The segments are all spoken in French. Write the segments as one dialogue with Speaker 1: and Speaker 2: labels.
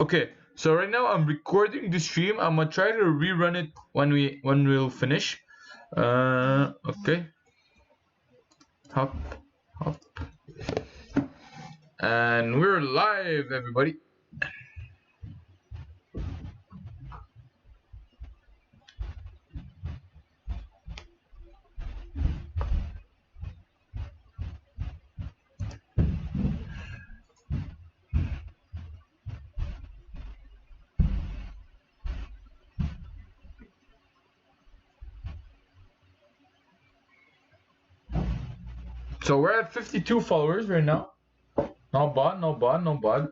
Speaker 1: Okay, so right now I'm recording the stream. I'm gonna try to rerun it when we'll finish. Okay. Hop, hop, and we're live, everybody. So we're at 52 followers right now. Not bad, not bad, not bad.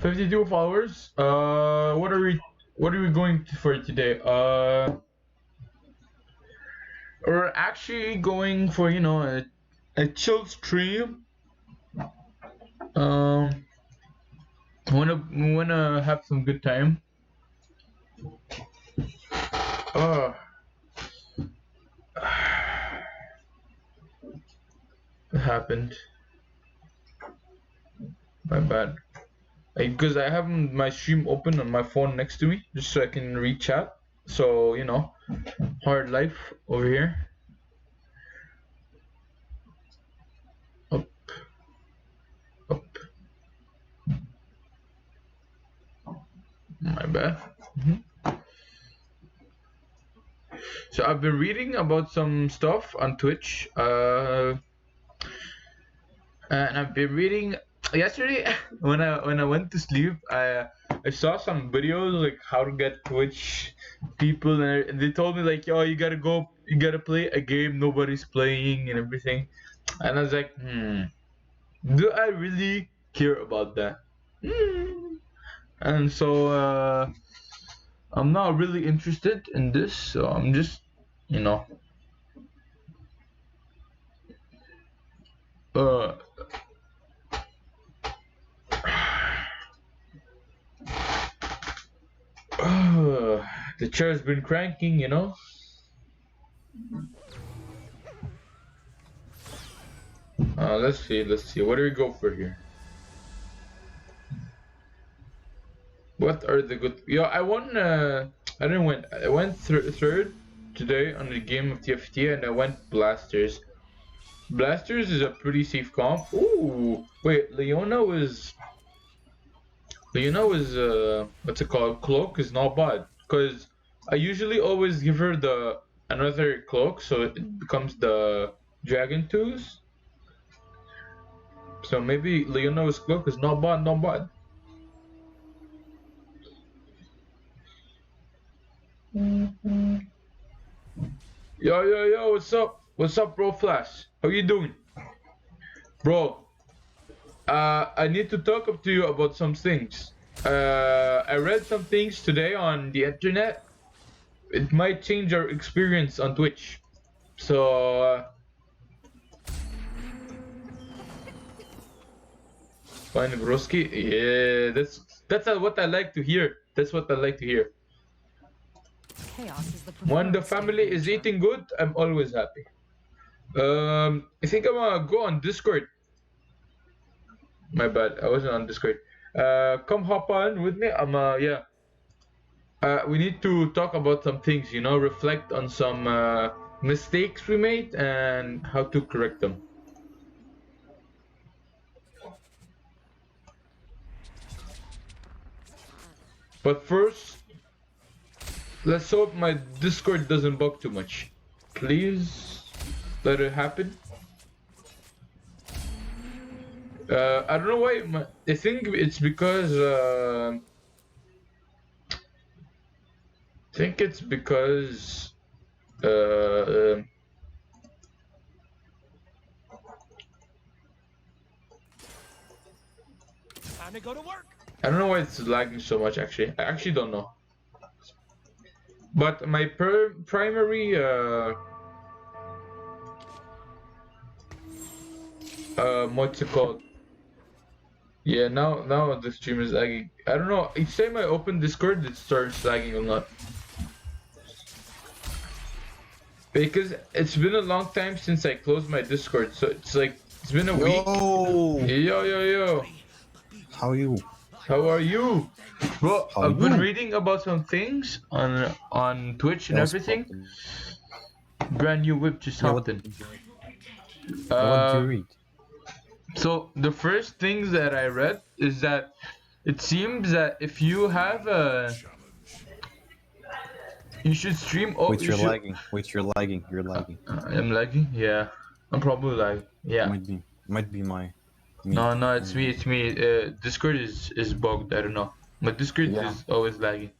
Speaker 1: 52 followers. What are we going for today? We're actually going for a chill stream. Um, wanna have some good time. Uh, it happened. My bad. Because I have my stream open on my phone next to me, just so I can read chat. So hard life over here. Up, up. My bad. So I've been reading about some stuff on Twitch. And I've been reading yesterday when I went to sleep. I saw some videos like how to get Twitch people, and they told me like, yo, you gotta play a game nobody's playing and everything. And I was like, do I really care about that? And so I'm not really interested in this, so I'm just uh the chair's been cranking, let's see. What do we go for here? What are the good? Yeah, I won. I didn't win. I went third today on the game of TFT, and I went Blasters. Blasters is a pretty safe comp. Ooh, wait, Leona was what's it called? Cloak is not bad because I usually always give her the another cloak, so it becomes the Dragon Twos. So maybe Leona's cloak is not bad, not bad. Yo, what's up? What's up, bro? Flash, how you doing, bro? I need to talk up to you about some things. I read some things today on the internet. It might change our experience on Twitch. So, fine, broski. Yeah, that's what I like to hear. That's what I like to hear.
Speaker 2: Chaos is the
Speaker 1: When the family is eating good, I'm always happy. I think I'm gonna go on Discord. My bad, I wasn't on Discord. Come hop on with me. Yeah. We need to talk about some things, reflect on some mistakes we made and how to correct them. But first, let's hope my Discord doesn't bug too much. Please let it happen. I don't know why. I think it's because. I think it's because.
Speaker 3: Time to go to work.
Speaker 1: I don't know why it's lagging so much. Actually, I actually don't know. But my primary what's it called? Yeah, now the stream is lagging. I don't know. Each time I open Discord, it starts lagging a lot. Because it's been a long time since I closed my Discord, so it's like it's been a week.
Speaker 4: Yo,
Speaker 1: Yo.
Speaker 4: how are you?
Speaker 1: How are you? Bro,
Speaker 3: How
Speaker 1: I've been
Speaker 3: you?
Speaker 1: reading about some things on Twitch and
Speaker 3: Yeah, what's
Speaker 1: everything.
Speaker 3: poppin'?
Speaker 1: Brand new whip just
Speaker 3: Yeah,
Speaker 1: hopped in.
Speaker 3: what do you
Speaker 1: Uh,
Speaker 3: read?
Speaker 1: so the first things that I read is that it seems that if you have a, you should stream. Oh,
Speaker 3: Wait,
Speaker 1: you
Speaker 3: you're
Speaker 1: should.
Speaker 3: lagging. Wait, you're lagging. You're lagging.
Speaker 1: I'm lagging. Yeah, I'm probably lagging. Yeah.
Speaker 3: Might be me.
Speaker 1: No, it's me. It's me. Discord is bugged. I don't know. My Discord
Speaker 3: Yeah.
Speaker 1: is always lagging.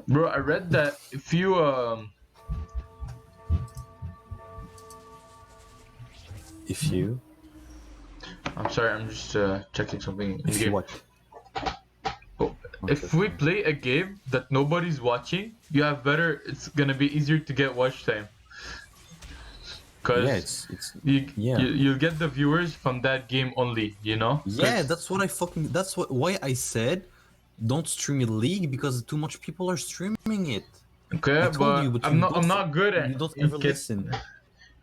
Speaker 1: Bro, I read that if you
Speaker 3: If you,
Speaker 1: I'm sorry, I'm just checking something in
Speaker 3: if you
Speaker 1: game.
Speaker 3: what?
Speaker 1: Oh, if we play a game that nobody's watching, you have better. It's gonna be easier to get watch time. Cause
Speaker 3: Yeah, it's
Speaker 1: you,
Speaker 3: yeah.
Speaker 1: you'll get the viewers from that game only. You know.
Speaker 3: yeah.
Speaker 1: 'Cause-
Speaker 3: That's what I fucking. That's why I said, don't stream League because too much people are streaming it.
Speaker 1: Okay,
Speaker 3: I told
Speaker 1: but
Speaker 3: you, but
Speaker 1: I'm
Speaker 3: you
Speaker 1: not. I'm
Speaker 3: don't-
Speaker 1: not good at.
Speaker 3: You don't
Speaker 1: you
Speaker 3: ever
Speaker 1: get-
Speaker 3: listen.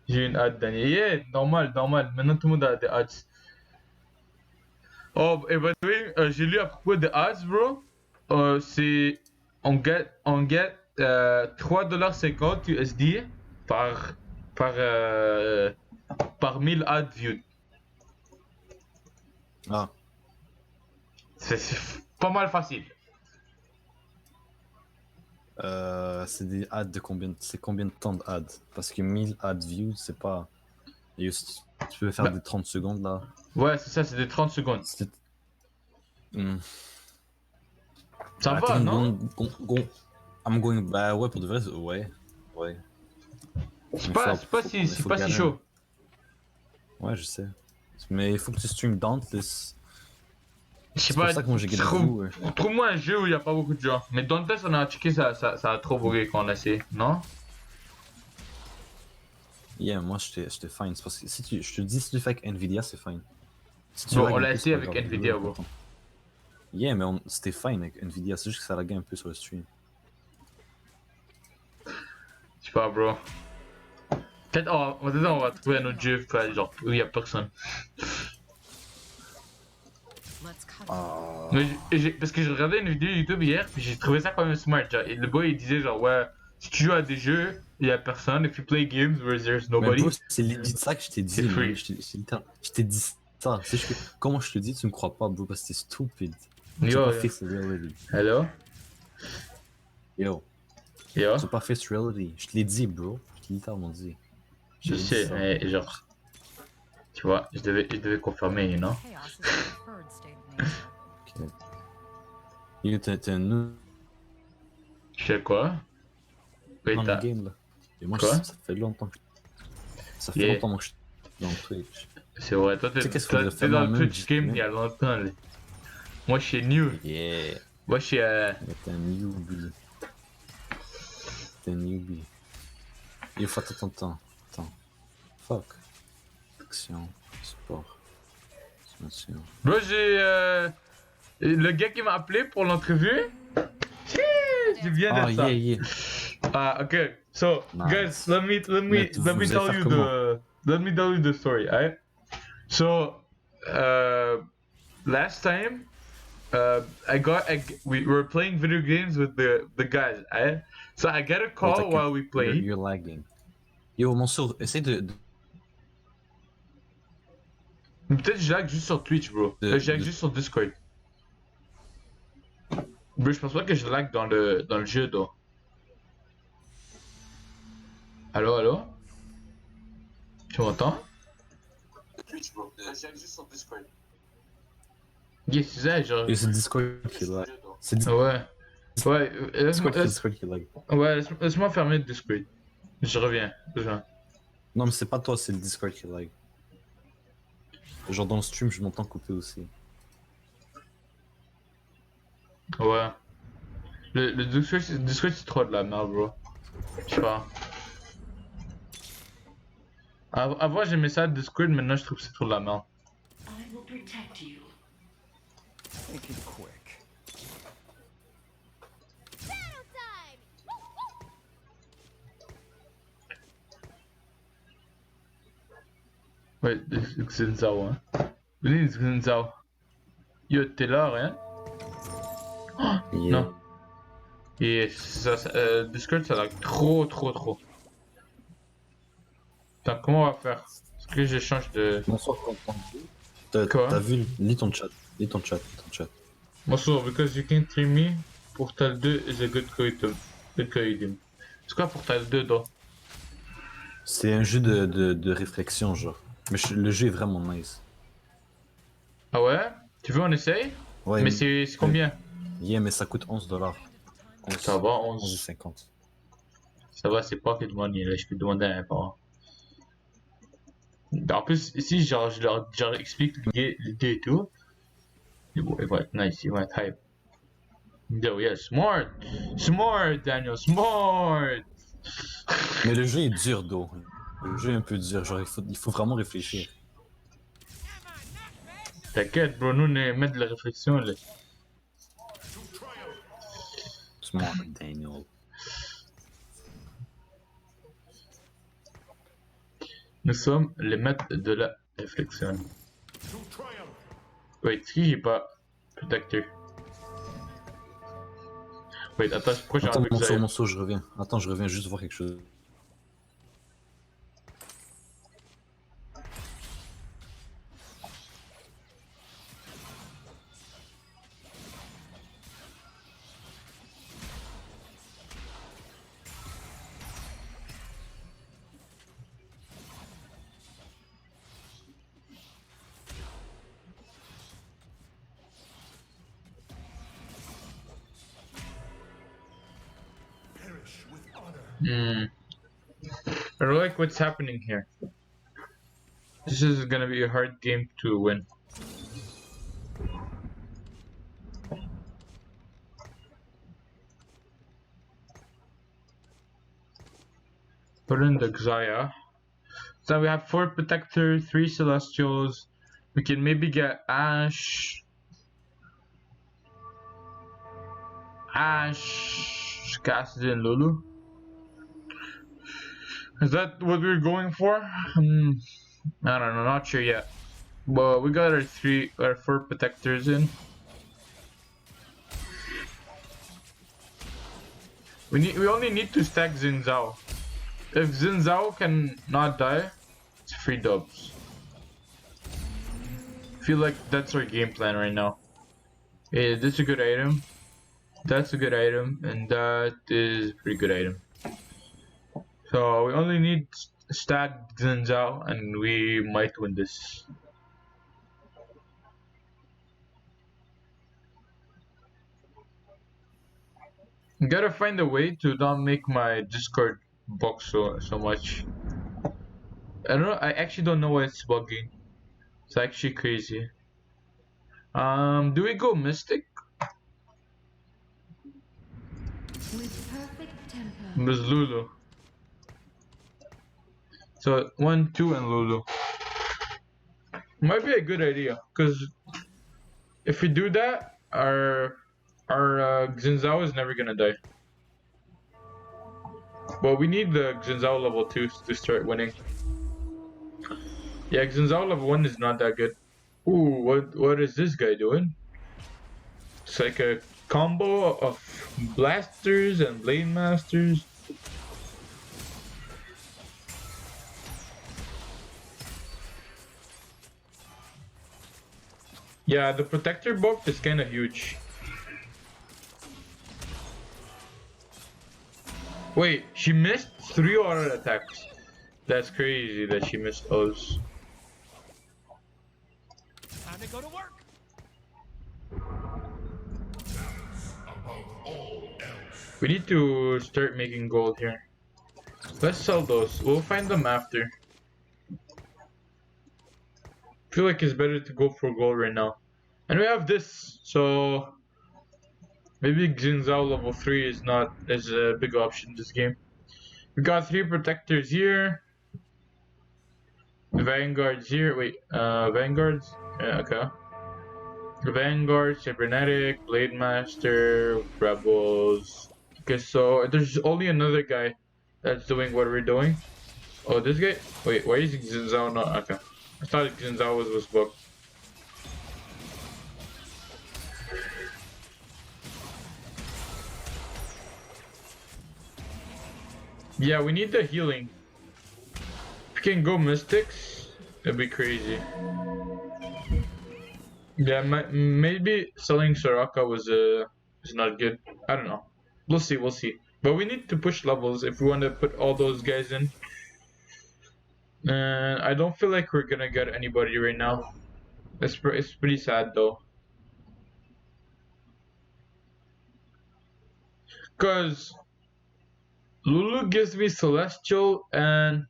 Speaker 1: J'ai une ad, Daniel. Yeah, normal, normal. Maintenant, tout le monde a des ads. Oh, et by the way, j'ai lu à propos des ads, bro. C'est. On get 3,50$ USD par. Par 1000 ads viewed.
Speaker 3: Ah,
Speaker 1: C'est pas mal facile.
Speaker 3: c'est des ads de combien? C'est combien de temps d'ads? Parce que 1000 ads views, c'est pas. Juste, tu peux faire
Speaker 1: Bah.
Speaker 3: des 30 secondes là.
Speaker 1: Ouais, c'est ça, c'est des 30 secondes.
Speaker 3: C'est. Hmm.
Speaker 1: Ça
Speaker 3: I
Speaker 1: va,
Speaker 3: think
Speaker 1: non?
Speaker 3: I'm going. Bah ouais, pour de vrai, ouais. Ouais.
Speaker 1: C'est
Speaker 3: Mais
Speaker 1: pas,
Speaker 3: faut-
Speaker 1: c'est pas
Speaker 3: faut-
Speaker 1: si,
Speaker 3: mais
Speaker 1: c'est
Speaker 3: faut
Speaker 1: pas si
Speaker 3: galérer.
Speaker 1: chaud.
Speaker 3: Ouais, je sais. Mais il faut que tu stream Dauntless.
Speaker 1: Je sais
Speaker 3: C'est pour
Speaker 1: pas,
Speaker 3: ça que moi j'ai gagné de vous. Ouais.
Speaker 1: trouve-moi un jeu où il y a pas beaucoup de gens. Mais dans le test, on a checké, ça a trop bugué quand on a essayé, non?
Speaker 3: Yeah, moi j'étais fine. C'est parce que si tu, je te dis, si tu fais avec Nvidia, c'est fine. Si
Speaker 1: Bon,
Speaker 3: lags
Speaker 1: on
Speaker 3: un
Speaker 1: l'a
Speaker 3: peu,
Speaker 1: essayé
Speaker 3: c'est pas
Speaker 1: avec
Speaker 3: grave.
Speaker 1: Nvidia, bro.
Speaker 3: Yeah, mais c'était fine avec Nvidia. C'est juste que ça laguait un peu sur le stream.
Speaker 1: Je sais pas, bro. Peut-être on va trouver un autre jeu, genre, où il y a personne.
Speaker 2: Let's cut.
Speaker 3: Ah.
Speaker 1: Mais parce que j'ai regardé une vidéo YouTube hier, puis j'ai trouvé ça quand même smart. Genre, et le boy il disait genre, ouais, si tu joues à des jeux, il y a personne. If you play games where there's
Speaker 3: Mais
Speaker 1: nobody.
Speaker 3: bro, c'est legit ça que je t'ai dit.
Speaker 1: C'est free.
Speaker 3: man. Je t'ai dit ça. C'est juste que, comment je te dis, tu me crois pas, bro, parce que c'est stupide. Tu
Speaker 1: Yo,
Speaker 3: pas
Speaker 1: yo.
Speaker 3: face reality.
Speaker 1: Hello?
Speaker 3: Yo,
Speaker 1: Yo?
Speaker 3: tu pas face reality. Je te l'ai dit, bro. Je t'ai littéralement dit.
Speaker 1: Je
Speaker 3: t'ai dit
Speaker 1: sais,
Speaker 3: ça.
Speaker 1: mais genre. Tu vois, je devais confirmer, you know?
Speaker 2: Chaos is the preferred state of nature.
Speaker 3: Ok. Yo, t'es un noob
Speaker 1: Je sais quoi? Wait,
Speaker 3: dans le
Speaker 1: t'as.
Speaker 3: game, là. Et moi,
Speaker 1: Quoi?
Speaker 3: ça fait longtemps que ça fait
Speaker 1: Yeah.
Speaker 3: longtemps que je suis dans Twitch.
Speaker 1: C'est vrai, toi
Speaker 3: Tu sais qu'est-ce
Speaker 1: t'es
Speaker 3: qu'il a fait
Speaker 1: dans le
Speaker 3: moi-même,
Speaker 1: Twitch game
Speaker 3: justement?
Speaker 1: il y a longtemps, là. Moi je suis new.
Speaker 3: Yeah.
Speaker 1: Moi je suis.
Speaker 3: T'es un newbie. T'es un newbie. Il faut attends. Fuck. Action. Sport. Action.
Speaker 1: Bro, j'ai. Le gars qui m'a appelé pour l'entrevue. J'ai bien
Speaker 3: Ah,
Speaker 1: dit ça.
Speaker 3: yeah.
Speaker 1: Ah, okay. So,
Speaker 3: Nice.
Speaker 1: guys, let me
Speaker 3: Mais
Speaker 1: let me
Speaker 3: vous
Speaker 1: tell
Speaker 3: allez
Speaker 1: you
Speaker 3: faire
Speaker 1: let me tell you the story, alright? So, last time, we were playing video games with the guys, alright? So I get a call
Speaker 3: Wait,
Speaker 1: while we play.
Speaker 3: You're lagging. Yo, mon sourd, essaye de.
Speaker 1: Peut-être je lag juste sur Twitch, bro. Je lag juste sur Discord. Bro, je pense pas que je lag dans le jeu, toi. Allô? Tu m'entends? Twitch, bro. Je lag juste sur Discord. Yes, c'est ça, genre.
Speaker 3: Yo, c'est Discord qui lag. C'est
Speaker 1: Ouais. Ouais,
Speaker 3: Discord qui lag.
Speaker 1: ouais, laisse-moi fermer le Discord. Je reviens.
Speaker 3: Non, mais c'est pas toi, c'est le Discord qui lag. Genre dans le stream, je m'entends couper aussi.
Speaker 1: Ouais. Le Discord c'est trop de la merde, bro. Je sais pas. Avant j'aimais ça Discord, maintenant je trouve que c'est trop de la merde.
Speaker 4: I will protect you.
Speaker 5: Make it quick.
Speaker 1: Ouais, Xinzao, hein. Venez Xinzao. Yo, t'es là, rien?
Speaker 3: Yeah.
Speaker 1: Non. Et Discord, ça lag trop. Attends, comment on va faire? Est-ce que je change de...
Speaker 3: Bonsoir, Quentin.
Speaker 1: Quoi?
Speaker 3: T'as vu? Lis ton chat. Lis ton chat.
Speaker 1: Bonsoir, because you can't hear me, Portal 2 is a good item. C'est quoi Portal 2, toi?
Speaker 3: C'est un jeu de réflexion, genre. Mais le jeu est vraiment nice.
Speaker 1: Ah ouais? Tu veux on essaye?
Speaker 3: Ouais,
Speaker 1: Mais c'est combien?
Speaker 3: Yeah, mais ça coûte 11$.
Speaker 1: Ça va,
Speaker 3: 11,50.
Speaker 1: Ça va, c'est pocket money, là, je peux demander à un parent. En plus, ici, genre, je leur explique l'idée et tout. Ils vont être nice, ils vont être hype. Yo, yeah, smart! Smart, Daniel, smart!
Speaker 3: Mais le jeu est dur, d'eau. Le jeu est un peu dur, genre, il faut vraiment réfléchir.
Speaker 1: T'inquiète, bro, nous, on met de la réflexion, là.
Speaker 3: Smart, Daniel.
Speaker 1: Nous sommes les maîtres de la réflexion. Wait, qui j'ai pas protecteur? Wait, attends, pourquoi j'ai
Speaker 3: Attends,
Speaker 1: envie que ça aille?
Speaker 3: mon saut, je reviens. Attends, je reviens juste voir quelque chose.
Speaker 1: I don't like what's happening here. This is gonna be a hard game to win. Put in the Xayah. So we have 4 Protector, 3 Celestials. We can maybe get Ashe, Cassidy, and Lulu. Is that what we're going for? I don't know, not sure yet. But we got our 4 Protectors in. We only need to stack Xin Zhao. If Xin Zhao can not die, it's 3 dubs. Feel like that's our game plan right now. Yeah, this is a good item. That's a good item, and that is a pretty good item. So we only need stack Xin Zhao, and we might win this. Gotta find a way to not make my Discord bug so much. I don't know. I actually don't know why it's bugging. It's actually crazy. Do we go Mystic?
Speaker 4: With perfect temper.
Speaker 1: Miss Lulu. So 1, 2, and Lulu. Might be a good idea, cause if we do that, our Xin Zhao is never gonna die. Well, we need the Xin Zhao level 2 to start winning. Yeah, Xin Zhao level 1 is not that good. Ooh, what is this guy doing? It's like a combo of blasters and blade masters. Yeah, the protector buff is kind of huge. Wait, she missed 3 auto attacks. That's crazy that she missed those.
Speaker 5: Time to go to work.
Speaker 1: We need to start making gold here. Let's sell those. We'll find them after. I feel like it's better to go for gold right now. And we have this, so maybe Xin Zhao level 3 is a big option this game. We got 3 protectors here. Vanguards here. Wait, Vanguards? Yeah, okay. Vanguard, Cybernetic, Blade Master, Rebels. Okay, so there's only another guy that's doing what we're doing. Oh, this guy? Wait, why is Xin Zhao not? Okay. I thought Xin Zhao was bugged. Yeah, we need the healing. If we can go mystics, it'd be crazy. Yeah, maybe selling Soraka was not good. I don't know. We'll see. We'll see. But we need to push levels if we want to put all those guys in. And I don't feel like we're gonna get anybody right now. It's pretty sad though. Cause Lulu gives me Celestial and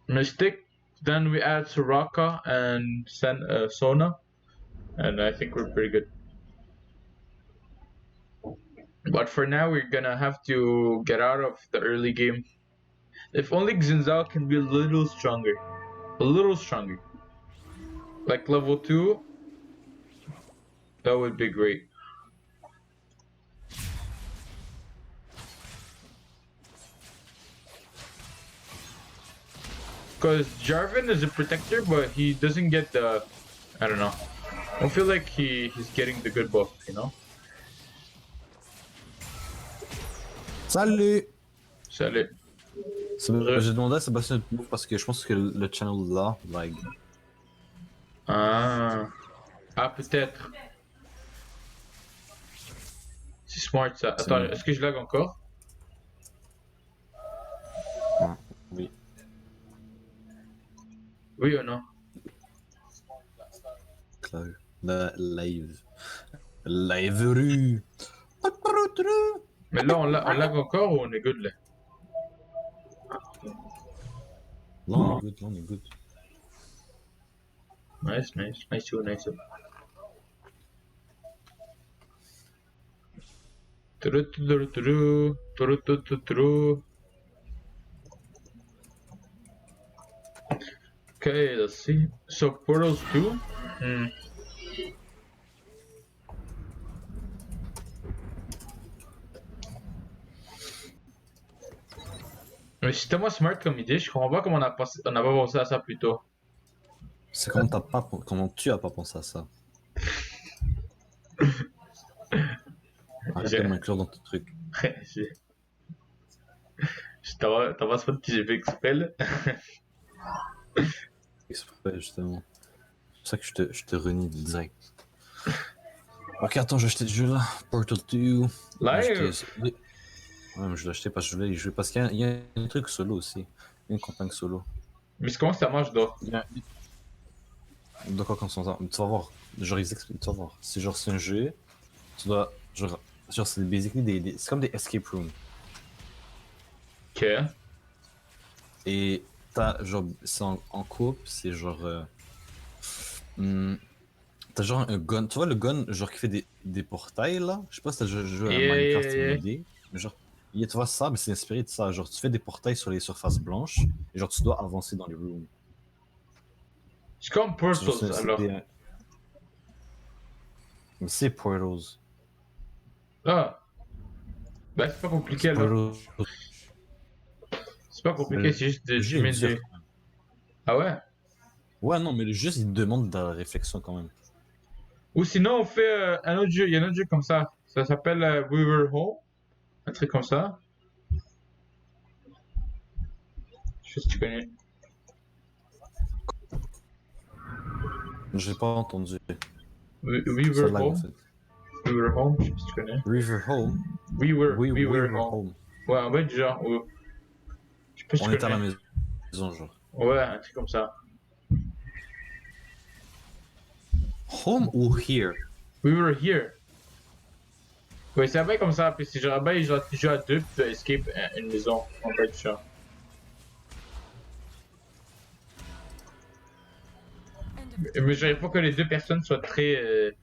Speaker 1: Mystic. Then we add Soraka and Sona. And I think we're pretty good. But for now, we're gonna have to get out of the early game. If only Xinzao can be a little stronger. A little stronger. Like level 2. That would be great. Because Jarvan is a protector, but he doesn't get the... I don't know. I don't feel like he's getting the good buff, you know?
Speaker 3: Salut!
Speaker 1: Salut.
Speaker 3: J'ai demandé à Sébastien de move parce que je pense que le channel là lag.
Speaker 1: Ah, peut-être. C'est smart ça. Attends, est-ce que je lag encore?
Speaker 3: Oui.
Speaker 1: Oui ou non?
Speaker 3: Clair. Live. Live rue.
Speaker 1: Mais là, on lag encore ou on est good là?
Speaker 3: Là on est good, là on est good.
Speaker 1: Nice, nice. Nice too, nice too. Okay, let's see. So Portals 2? Hmm. Mais c'est tellement smart comme idée, je comprends pas comment on a pas pensé à ça plus tôt.
Speaker 3: C'est comment tu as pas pensé à ça? Arrête de m'inclure dans ton truc.
Speaker 1: T'as pas que j'ai fait exprès là?
Speaker 3: Exprès justement. C'est pour ça que je te renie direct. Ok, attends, je vais acheter le jeu là. Portal 2.
Speaker 1: Live?
Speaker 3: Ouais, mais je l'ai acheté parce que je voulais y jouer. Parce qu'il y a un truc solo aussi. Une campagne solo.
Speaker 1: Mais comment ça marche d'or?
Speaker 3: De quoi qu'on s'entend? Tu vas voir. Genre, ils expliquent, tu vas voir. C'est genre, c'est un jeu. Tu dois. Genre, c'est basically c'est comme des escape rooms.
Speaker 1: Ok.
Speaker 3: Et t'as genre. C'est en couple, c'est genre. T'as genre un gun. Tu vois le gun, genre, qui fait des portails là? Je sais pas si t'as déjà joué à Minecraft, c'est une idée. Mais genre. Tu vois ça, mais c'est inspiré de ça. Genre, tu fais des portails sur les surfaces blanches. Et genre, tu dois avancer dans les rooms.
Speaker 1: C'est comme Portals alors.
Speaker 3: Mais c'est Portals.
Speaker 1: Ah. Bah c'est pas compliqué alors. C'est pas compliqué, c'est juste de tu mets des... Ah ouais?
Speaker 3: Ouais, non, mais le jeu, il demande de la réflexion quand même.
Speaker 1: Ou sinon on fait un autre jeu, il y a un autre jeu comme ça. Ça s'appelle We Were Home. Un truc comme ça. Je sais si tu connais.
Speaker 3: J'ai pas entendu.
Speaker 1: We
Speaker 3: Ça
Speaker 1: Were
Speaker 3: lag, en
Speaker 1: Home.
Speaker 3: fait.
Speaker 1: We Were Home, je sais pas si tu connais.
Speaker 3: River Home.
Speaker 1: We Were
Speaker 3: Home.
Speaker 1: Home. Ouais, en fait, genre, je sais pas si
Speaker 3: On
Speaker 1: tu
Speaker 3: est à la
Speaker 1: connais.
Speaker 3: maison, genre.
Speaker 1: Ouais, un truc comme ça.
Speaker 3: Home ou here?
Speaker 1: We Were Here. Ouais, c'est un peu comme ça, puis c'est genre, ben, genre, tu joues à deux, puis tu escape une maison, en fait, genre. Mais je dirais pas que les deux personnes soient très...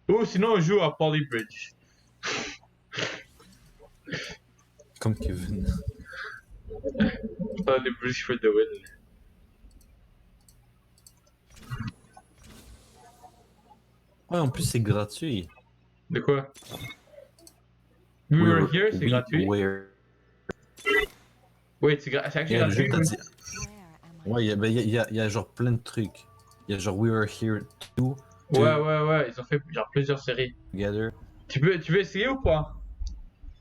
Speaker 1: Ou sinon on joue à Polybridge.
Speaker 3: Comme Kevin.
Speaker 1: Polybridge for the win.
Speaker 3: Ouais, en plus, c'est gratuit.
Speaker 1: De quoi? We Were Here, c'est gratuit. Oui, c'est actually
Speaker 3: Le jeu,
Speaker 1: gratuit.
Speaker 3: t'as dit.
Speaker 2: Where am I?
Speaker 3: Ouais, il y a genre plein de trucs. Il y a genre We Were Here 2
Speaker 1: Ouais, ils ont fait genre plusieurs séries.
Speaker 3: Together.
Speaker 1: Tu veux essayer ou pas?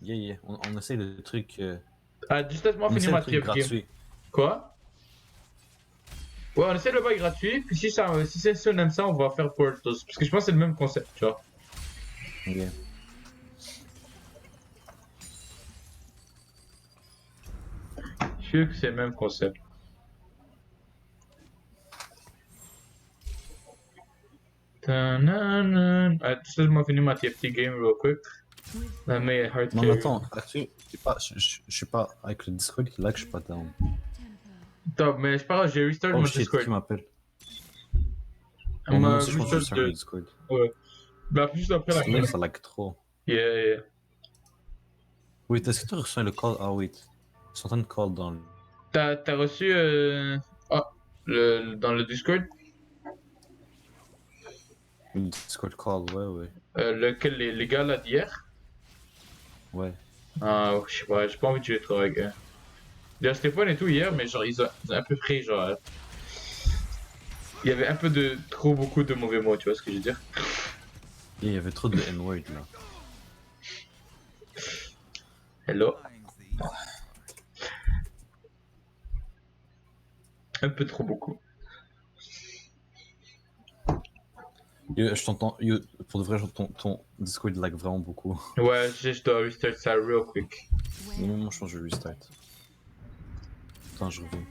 Speaker 3: Yeah. On essaie le truc.
Speaker 1: Ah, juste laisse-moi
Speaker 3: On essaie
Speaker 1: finir
Speaker 3: le
Speaker 1: ma
Speaker 3: truc
Speaker 1: TF game.
Speaker 3: gratuit.
Speaker 1: Quoi? Ouais, on essaie le bail gratuit, puis si on aime ça, on va faire Portals. Parce que je pense que c'est le même concept, tu vois.
Speaker 3: Yeah.
Speaker 1: Je suis sûr que c'est le même concept. Ta-na-na. Ah, juste laisse-moi finir ma TFT game real quick. La meilleure hard
Speaker 3: Non,
Speaker 1: carry.
Speaker 3: mais attends, gratuit. Je suis pas. Avec le Discord qui lag, je suis pas down.
Speaker 4: Temper.
Speaker 1: Top, mais c'est pas grave, j'ai restart
Speaker 3: Oh
Speaker 1: mon
Speaker 3: shit,
Speaker 1: Discord.
Speaker 3: qui m'appelle?
Speaker 1: On
Speaker 3: Moi
Speaker 1: m'a
Speaker 3: aussi, je pense que je
Speaker 1: restart
Speaker 3: suis sur le
Speaker 1: de...
Speaker 3: Discord.
Speaker 1: Ouais. Bah, juste après la
Speaker 3: Parce que là,
Speaker 1: fin.
Speaker 3: ça lag trop.
Speaker 1: Yeah.
Speaker 3: Wait, est-ce que tu reçois le call? Ah, wait. Ils sont en train de call dans le.
Speaker 1: T'as reçu... Ah, dans le Discord?
Speaker 3: Le Discord call, ouais.
Speaker 1: Lequel, les gars là d'hier?
Speaker 3: Ouais.
Speaker 1: Ah, je sais pas, j'ai pas envie de jouer trop avec eux. Il y a Stéphane et tout hier, mais genre, ils ont un peu pris, genre... Il y avait un peu de... trop beaucoup de mauvais mots, tu vois ce que je veux dire?
Speaker 3: Et il y avait trop de N-word là.
Speaker 1: Hello? Un peu trop beaucoup.
Speaker 3: Yo, je t'entends. Yo, pour de vrai, ton Discord lag vraiment beaucoup.
Speaker 1: Ouais, je dois restart ça real quick.
Speaker 3: Mais même moi, je pense que je vais restart. Attends, je reviens.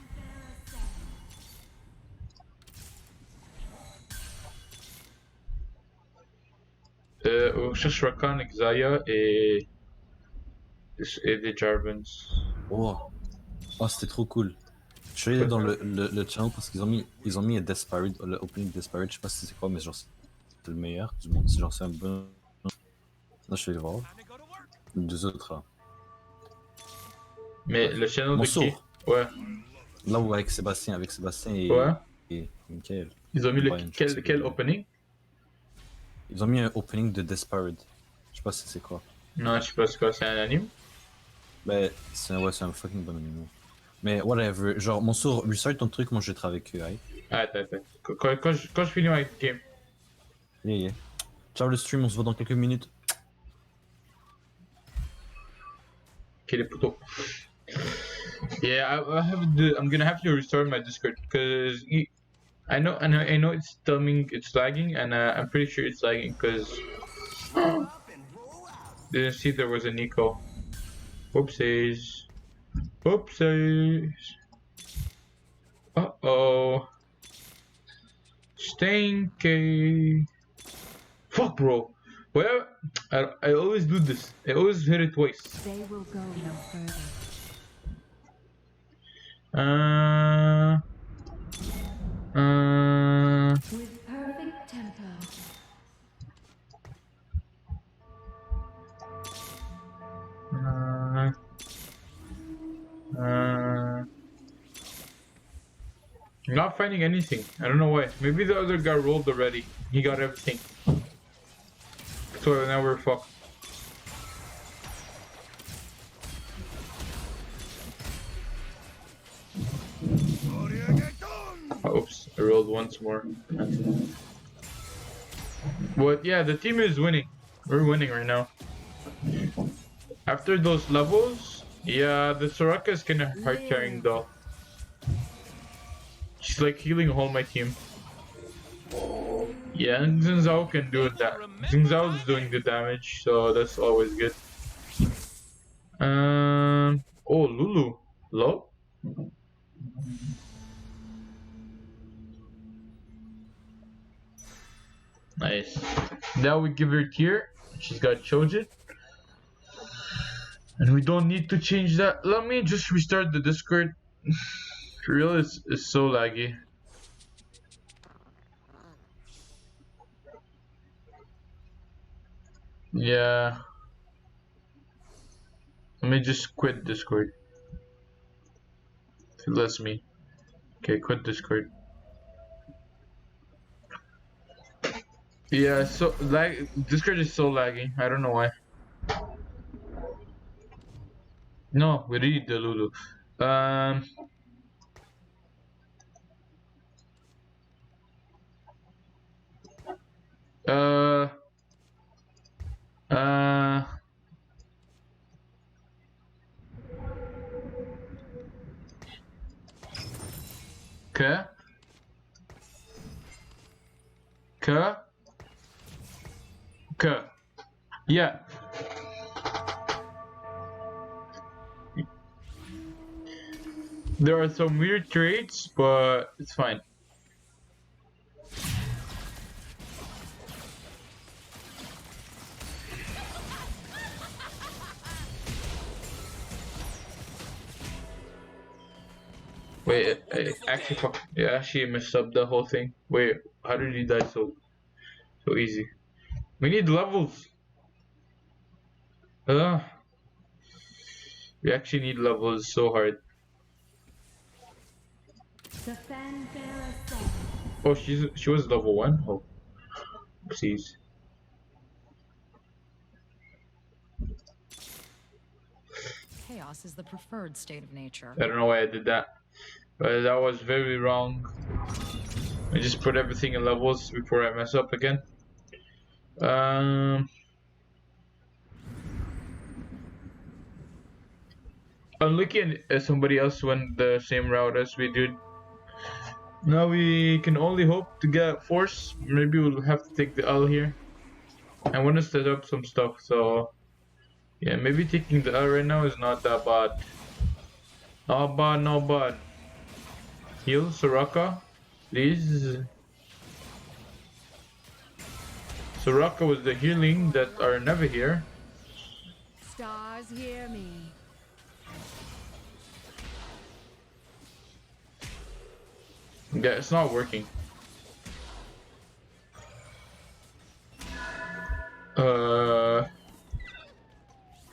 Speaker 1: On cherche Rakan, Xayah et des Jarvans.
Speaker 3: Oh, c'était trop cool. Je suis allé dans le channel parce qu'ils ont mis un Desperate, le opening Desperate, je sais pas si c'est quoi, mais genre c'est le meilleur du monde. C'est genre c'est un bon. Là, je vais le voir. Les deux autres là.
Speaker 1: Mais le channel de qui?
Speaker 3: Monsour.
Speaker 1: Ouais.
Speaker 3: Là où avec Sébastien et,
Speaker 1: Ouais.
Speaker 3: et Michael.
Speaker 1: Ils ont mis
Speaker 3: Brian, je sais
Speaker 1: quel
Speaker 3: pas.
Speaker 1: opening?
Speaker 3: Ils ont mis un opening de Desperate. Je sais pas si c'est quoi.
Speaker 1: Non, je sais pas c'est quoi, c'est un anime?
Speaker 3: Mais c'est un fucking bon anime. Mais whatever, genre Monsour, restart ton truc, moi je vais être avec eux, hein.
Speaker 1: Attends. Quand je finis ma game.
Speaker 3: Yeah. Ciao le stream, on se voit dans quelques minutes.
Speaker 1: Ok, les poteaux. Yeah, I'm gonna have to restart my Discord because I know it's lagging, and I'm pretty sure it's lagging because didn't see there was a Nico. Oopsies. Uh-oh. Stinky. Fuck, bro. Well, I always do this. I always hit it twice.
Speaker 4: They will go no further. With perfect tempo.
Speaker 1: I'm not finding anything. I don't know why. Maybe the other guy rolled already. He got everything. So now we're fucked. Oops, I rolled once more. But yeah, the team is winning. We're winning right now. After those levels, yeah, the Soraka is kinda hard carrying though. She's like healing all my team. Yeah, and Xingzao can do that. Xingzao is doing the damage, so that's always good. Oh, Lulu. Low? Nice. Now we give her tier. She's got Chojin. And we don't need to change that. Let me just restart the Discord. For real, it's so laggy. Yeah. Let me just quit Discord. If it lets me. Okay, quit Discord. Yeah, so Discord is so laggy. I don't know why. No, we read the Lulu. Okay. Okay. Okay. Yeah. There are some weird traits, but it's fine. Wait, I actually fuck. Yeah, actually messed up the whole thing. Wait, how did he die so easy? We need levels. We actually need levels so hard.
Speaker 4: The fanfare ascends.
Speaker 1: Oh, she was level 1? Oh, oopsies.
Speaker 2: Chaos is the preferred state of nature.
Speaker 1: I don't know why I did that. But that was very wrong. I just put everything in levels before I mess up again. Unlucky somebody else went the same route as we did. Now we can only hope to get force. Maybe we'll have to take the L here. I want to set up some stuff, so yeah, maybe taking the L right now is not that bad. Not bad, not bad. Heal Soraka, please. Soraka was the healing that are never here.
Speaker 4: Stars hear me.
Speaker 1: Yeah, it's not working. I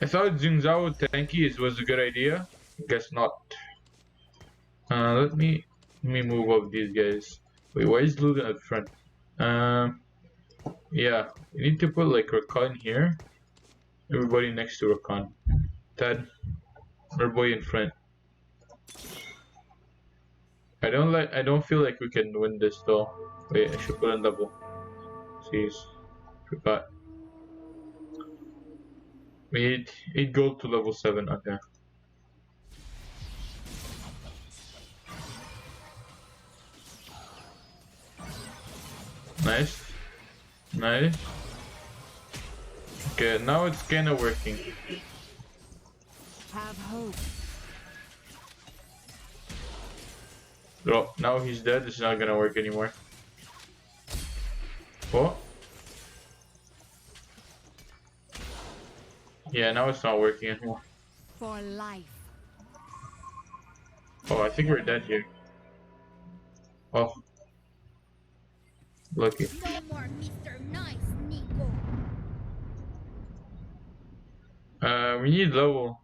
Speaker 1: thought Jing Zhao tanky was a good idea. Guess not. Let me move up these guys. Wait, why is Lugan at front? Yeah, we need to put like Rakan here. Everybody next to Rakan. Tad, our boy in front. I don't feel like we can win this though. Wait, I should put on double. Jeez, forgot. We need 8 gold to level 7. Okay. Nice. Nice. Okay, now it's kinda working.
Speaker 4: Have hope.
Speaker 1: Oh, now he's dead. It's not gonna work anymore. Oh. Yeah, now it's not working anymore.
Speaker 4: For life.
Speaker 1: Oh, I think we're dead here. Oh. Lucky.
Speaker 6: No more Mr. Nice, Nico.
Speaker 1: We need level.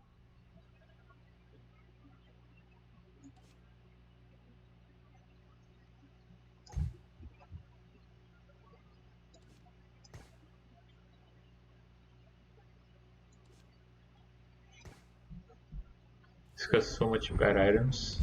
Speaker 1: It's got so much bad items.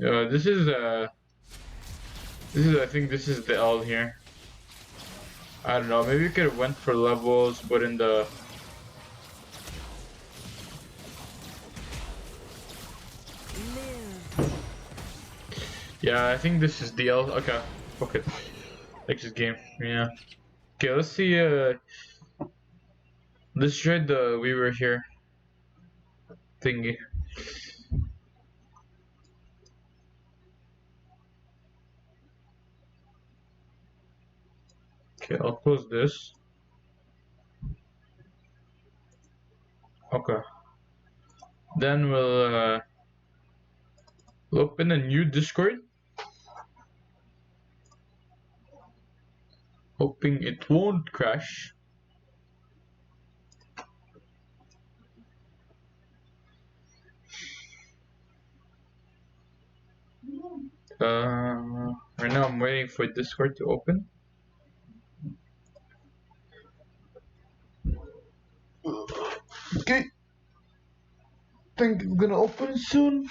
Speaker 1: I think this is the L here. I don't know, maybe we could have went for levels, but in the...
Speaker 4: Live.
Speaker 1: Yeah, I think this is the L. Okay, fuck it. Like this game, yeah. Okay, let's see, let's try the We Were Here thingy. Okay, I'll close this. Okay. Then we'll open a new Discord. Hoping it won't crash. Right now I'm waiting for Discord to open. Okay. Think it's gonna open soon.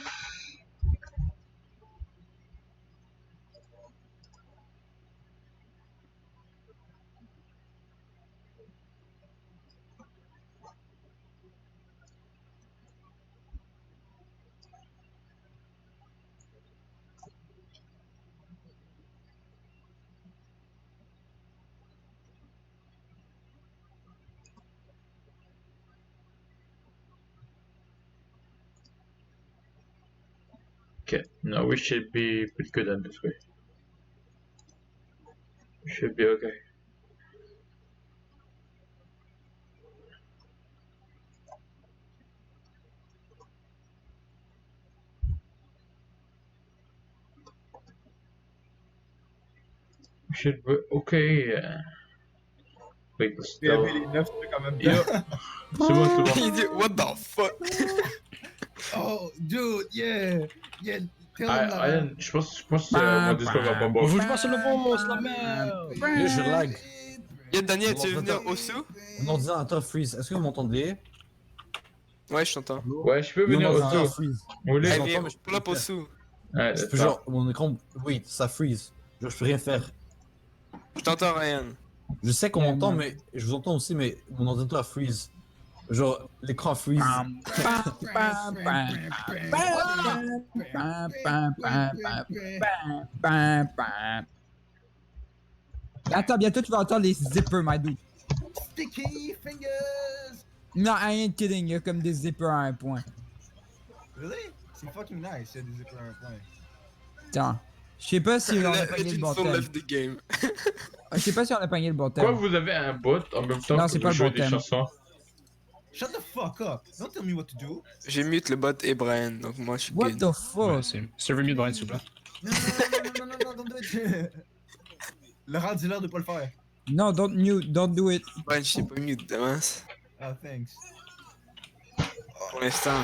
Speaker 1: Okay, no, we should be pretty good on this way. We should be okay. We should be okay. Wait, let's
Speaker 7: Il y avait les 9 trucs en même
Speaker 1: Yo,
Speaker 7: temps.
Speaker 1: c'est bon, c'est bon.
Speaker 8: Il dit, what the fuck?
Speaker 7: Oh, dude, yeah! Yeah, tell
Speaker 1: Ah,
Speaker 7: them
Speaker 1: ah,
Speaker 7: that.
Speaker 1: je pense que mon Discord va pas
Speaker 9: On
Speaker 1: bon.
Speaker 9: veut jouer sur le boss, la merde.
Speaker 3: Yo, je lag.
Speaker 8: Yo, Daniel, tu veux
Speaker 3: Bon,
Speaker 8: venir
Speaker 3: attends.
Speaker 8: au sous?
Speaker 3: Mon ordinateur freeze. Est-ce que vous m'entendez?
Speaker 8: Ouais, je t'entends.
Speaker 1: Ouais, je peux venir
Speaker 3: Mon
Speaker 1: au
Speaker 3: ordinateur
Speaker 1: tout.
Speaker 3: freeze.
Speaker 1: Vous voulez?
Speaker 8: Hey,
Speaker 3: j'entends,
Speaker 8: viens,
Speaker 3: mais je peux
Speaker 8: pull up
Speaker 3: pas
Speaker 8: au
Speaker 3: faire.
Speaker 8: sous.
Speaker 1: Ouais,
Speaker 3: Je peux genre, mon écran, oui, ça freeze. Genre, je peux rien faire.
Speaker 8: Je t'entends, Ryan.
Speaker 3: Je sais qu'on m'entend, mais je vous entends aussi, mais mon ordinateur freeze. Genre, l'écran freeze.
Speaker 10: Attends, bientôt tu vas entendre les zippers, my dude.
Speaker 7: Sticky fingers!
Speaker 10: Non, I ain't kidding, il y a comme des zippers à un point.
Speaker 7: Really? C'est fucking nice, il y a des zippers à un point.
Speaker 10: Attends. Je sais pas si on a pogné le bon
Speaker 8: Legend
Speaker 10: thème.
Speaker 8: left the game.
Speaker 10: Je sais pas si on a pogné le bon
Speaker 1: Quoi,
Speaker 10: thème.
Speaker 1: vous avez un bot en même temps
Speaker 10: Non,
Speaker 1: que
Speaker 10: c'est
Speaker 1: vous
Speaker 10: pas le
Speaker 1: jouez
Speaker 10: bon
Speaker 1: des
Speaker 10: thème.
Speaker 1: chansons?
Speaker 7: Shut the fuck up! Don't tell me what to do!
Speaker 8: J'ai mute le bot et Brian, donc moi je suis
Speaker 10: What
Speaker 8: good.
Speaker 10: the
Speaker 9: Ouais,
Speaker 10: fuck?
Speaker 9: c'est serveur mute Brian, s'il vous plaît.
Speaker 7: Non, non, non, non, non, non, don't do it! Laurent, dis-leur de pas le faire.
Speaker 10: Non, don't mute, don't do it.
Speaker 8: Brian, je t'ai pas mute, Damas.
Speaker 7: Ah, thanks.
Speaker 8: Pour l'instant.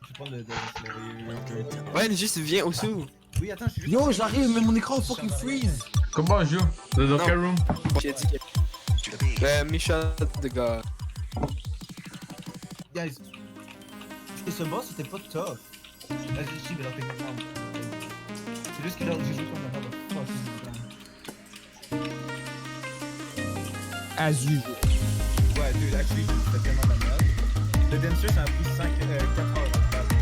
Speaker 7: Je prends le...
Speaker 8: Brian, juste viens au sous.
Speaker 7: Oui, attends, je suis juste...
Speaker 3: Yo, j'arrive, mais mon écran fucking freeze.
Speaker 1: Comment on joue? Dans
Speaker 8: Non.
Speaker 1: quel room?
Speaker 8: J'ai dit Misha, the gars.
Speaker 7: Guys, et ce boss c'était pas tough. Là, j'ai ici de leur techniquement. C'est juste que là, j'ai joué comme un motherfucker.
Speaker 10: As usual.
Speaker 7: Ouais, dude, actually, c'était tellement de la merde. Le Dancer, ça a pris 4 heures à battre.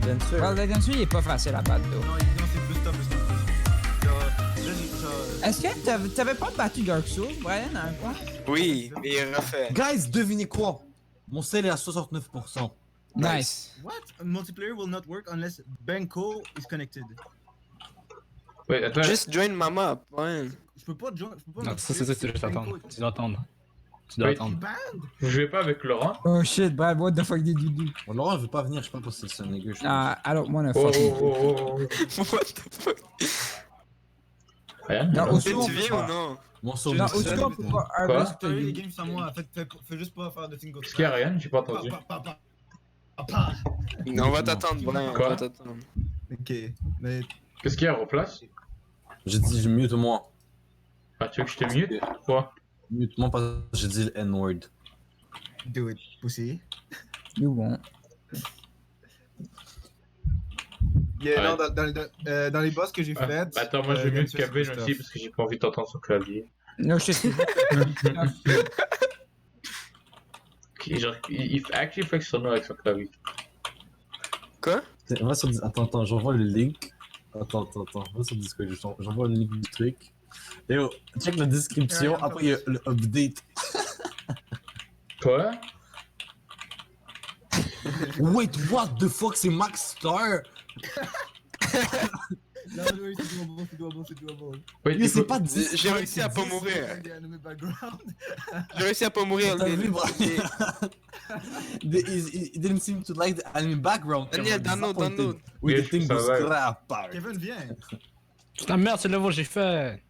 Speaker 3: Dancer.
Speaker 10: Well, le dancer, il est pas facile à battre, though.
Speaker 7: Non, non, c'est plus tough, plus tough. Genre, là, j'ai genre...
Speaker 10: Est-ce que t'avais pas battu Dark Souls, Brian, à un point?
Speaker 8: Oui, mais il refait.
Speaker 3: Guys, devinez quoi? Mon sel est à 69%.
Speaker 10: Nice.
Speaker 7: What? Multiplayer will not work unless Benko is connected.
Speaker 1: Ouais, attends.
Speaker 8: Just join Mama, Brian.
Speaker 7: Je peux pas join... Je peux pas...
Speaker 9: Non, ça, c'est ça que tu dois attendre. Tu dois attendre. Tu dois
Speaker 1: Oui.
Speaker 9: attendre.
Speaker 7: Band?
Speaker 1: Vous jouez pas avec Laurent?
Speaker 10: Oh shit, Brad, what the fuck did you do?
Speaker 3: Bon, Laurent, il veut pas venir, je sais pas parce que c'est un nigga.
Speaker 10: I don't wanna
Speaker 1: Oh,
Speaker 10: fuck you.
Speaker 1: oh.
Speaker 8: What the fuck?
Speaker 1: Rien?
Speaker 10: Non,
Speaker 1: Non.
Speaker 10: au
Speaker 8: Tu
Speaker 10: second,
Speaker 8: viens ou non?
Speaker 3: Mon saut.
Speaker 10: Non,
Speaker 7: Je
Speaker 10: au
Speaker 7: sais.
Speaker 10: second, on peut pas
Speaker 1: Quoi?
Speaker 10: harvest
Speaker 7: T'as eu les
Speaker 10: you.
Speaker 7: games sans moi, fais juste pas faire de single
Speaker 1: Est-ce qu'il y a rien? J'ai pas
Speaker 7: Pa,
Speaker 1: entendu.
Speaker 7: pa, pa, pa, pa, pa.
Speaker 8: Non, on va t'attendre, Brian, on
Speaker 1: Quoi?
Speaker 8: va t'attendre.
Speaker 7: Ok, mais...
Speaker 1: Qu'est-ce qu'il y a, replace?
Speaker 3: J'ai dit, mute-moi.
Speaker 1: Ah, tu veux que je te mute? Quoi?
Speaker 3: Mute-moi parce que j'ai dit le N-word.
Speaker 7: Do it, pussy.
Speaker 10: You won't.
Speaker 7: Yeah,
Speaker 1: Ouais.
Speaker 7: non, dans les boss que j'ai
Speaker 1: Ah,
Speaker 7: fait...
Speaker 1: attends, moi je vais mute
Speaker 7: Dancer,
Speaker 1: Kevin
Speaker 7: c'est
Speaker 1: aussi
Speaker 7: tough.
Speaker 1: parce que j'ai pas envie d'entendre son clavier.
Speaker 10: No shit.
Speaker 1: Ok, genre, il actually fait que son nom avec son clavier.
Speaker 8: Quoi?
Speaker 3: Va sur... Attends, j'envoie le link. Attends. Va sur Discord, j'envoie le link du truc. Et oh, check la description,
Speaker 7: Ouais,
Speaker 3: après il y a le update.
Speaker 1: Quoi?
Speaker 3: Wait, what the fuck, c'est Max Star?
Speaker 7: Non, oui, c'est doable.
Speaker 1: Wait,
Speaker 3: Mais
Speaker 1: il
Speaker 3: c'est
Speaker 1: faut-
Speaker 3: pas 10.
Speaker 8: J'ai réussi à pas mourir. J'ai réussi à pas mourir.
Speaker 3: T'as vu,
Speaker 8: le-
Speaker 3: Brian? He didn't seem to like the anime background.
Speaker 8: Daniel, download.
Speaker 3: Oui,
Speaker 1: Yes,
Speaker 3: the thing
Speaker 1: ça
Speaker 3: was
Speaker 1: va.
Speaker 3: scrap.
Speaker 7: Kevin, viens.
Speaker 9: Putain, merde, c'est le level que j'ai fait.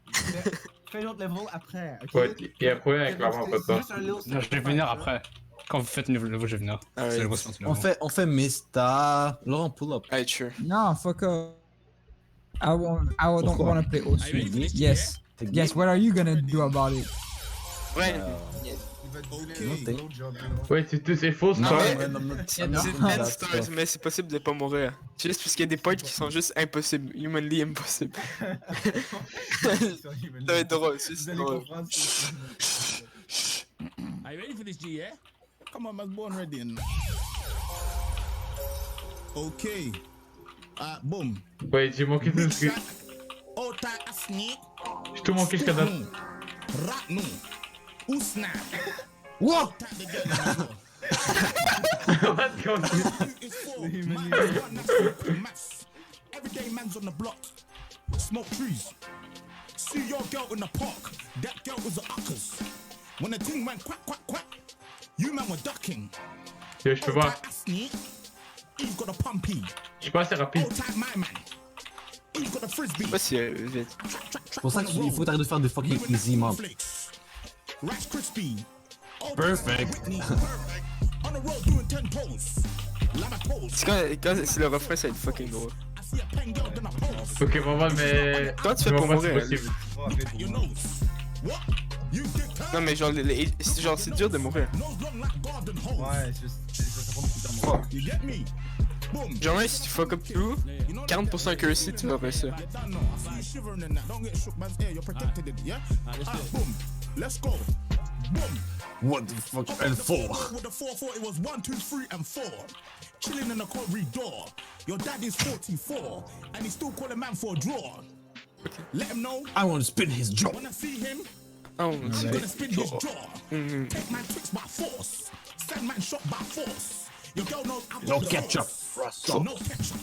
Speaker 7: Fais l'autre level après, ok?
Speaker 1: Ouais, il y a un problème avec Laurent,
Speaker 7: C'est
Speaker 1: papa.
Speaker 7: juste un little
Speaker 9: Non, je vais venir après. Quand vous faites le level, je vais venir.
Speaker 8: Alright.
Speaker 9: C'est le boss, c'est le level.
Speaker 3: On fait Mista. Laurent, pull up.
Speaker 8: Alright, sure.
Speaker 10: No, fuck up. I don't
Speaker 3: Pourquoi?
Speaker 10: wanna play Osu. Yes. Yes, what are you gonna do about it?
Speaker 8: Brian,
Speaker 7: Il va te donner un gros job, you know?
Speaker 1: Ouais, c'est faux,
Speaker 8: Non,
Speaker 1: ça.
Speaker 8: mais- c'est 10 stars, mais c'est possible de pas mourir. Juste parce qu'il y a des points qui sont juste impossibles, humanly impossible. Ça va être drôle, c'est
Speaker 7: Vous allez
Speaker 8: drôle.
Speaker 7: comprendre. c'est-
Speaker 11: Are you ready for this, G, yeah? Come on, I was born ready. Okay. Boom.
Speaker 1: Ouais, j'ai manqué tout ce que.
Speaker 11: Oh, tie a snake.
Speaker 1: J'ai tout manqué jusqu'à date.
Speaker 11: Rat no. Who snap?
Speaker 3: What?
Speaker 11: Tap the girl in the door.
Speaker 1: Let's go.
Speaker 11: Everyday man's on the block. Smoke trees. See your girl in the park. That girl was a uckers. When the thing went quack, quack, quack, you man were ducking.
Speaker 1: Yo, je peux voir.
Speaker 11: He's got a pumpy.
Speaker 1: Je suis pas assez rapide.
Speaker 11: Old type my man. He's got a frisbee.
Speaker 8: Je sais pas si vite.
Speaker 3: C'est pour ça qu'il faut t'arrêter de faire des fucking easy man.
Speaker 11: Rice crispy.
Speaker 3: Perfect.
Speaker 11: On the road doing 10 pose.
Speaker 8: Quand c'est le refrain, ça va être fucking drôle.
Speaker 1: Ok, vraiment, mais.
Speaker 8: Toi, tu fais pour mourir.
Speaker 1: possible.
Speaker 8: Non, mais genre, c'est dur de mourir.
Speaker 7: Ouais, ça prend beaucoup de temps.
Speaker 8: Genre, là, si tu fuck up tout, 40% accuracy, tu vas réussir.
Speaker 3: What the fuck, L4?
Speaker 11: With the 440 it was 1, 2, 3, and 4. Chilling in the corridor. Your dad is 44, and he still call a man for a draw. Let him know.
Speaker 3: I want to spin his jaw.
Speaker 11: Wanna see him?
Speaker 8: Oh,
Speaker 11: I'm gonna spin his jaw. Take man tricks by force. Send man shot by force. Your girl knows I'm
Speaker 3: No ketchup.
Speaker 11: So no ketchup.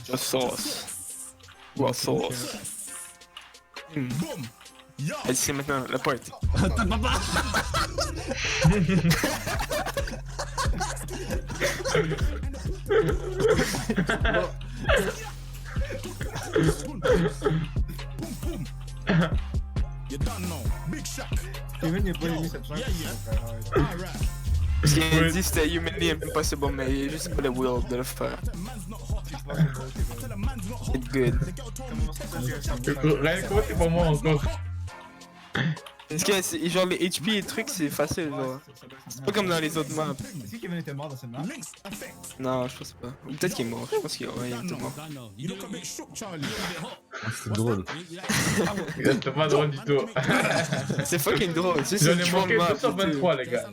Speaker 8: Just sauce. Raw sauce.
Speaker 11: Boom. Yo.
Speaker 8: Elle c'est maintenant la party.
Speaker 11: You don't know. Big shock.
Speaker 7: Even il a pas aimé cette chanson.
Speaker 11: Alright.
Speaker 8: Parce qu'il dit c'était humanly impossible, mais il a juste pas le will de le faire. It's good.
Speaker 1: Rien que c'est pour moi encore.
Speaker 8: Parce que genre les HP et trucs c'est facile genre. C'est pas comme dans les autres maps.
Speaker 7: Est-ce que Kevin était mort dans cette map?
Speaker 8: Non, je pense pas. Ou peut-être qu'il est mort. Je pense qu'il est peut-être mort.
Speaker 3: C'est drôle.
Speaker 1: C'est pas drôle du tout.
Speaker 8: C'est fucking drôle.
Speaker 1: J'en ai manqué 223 les gars.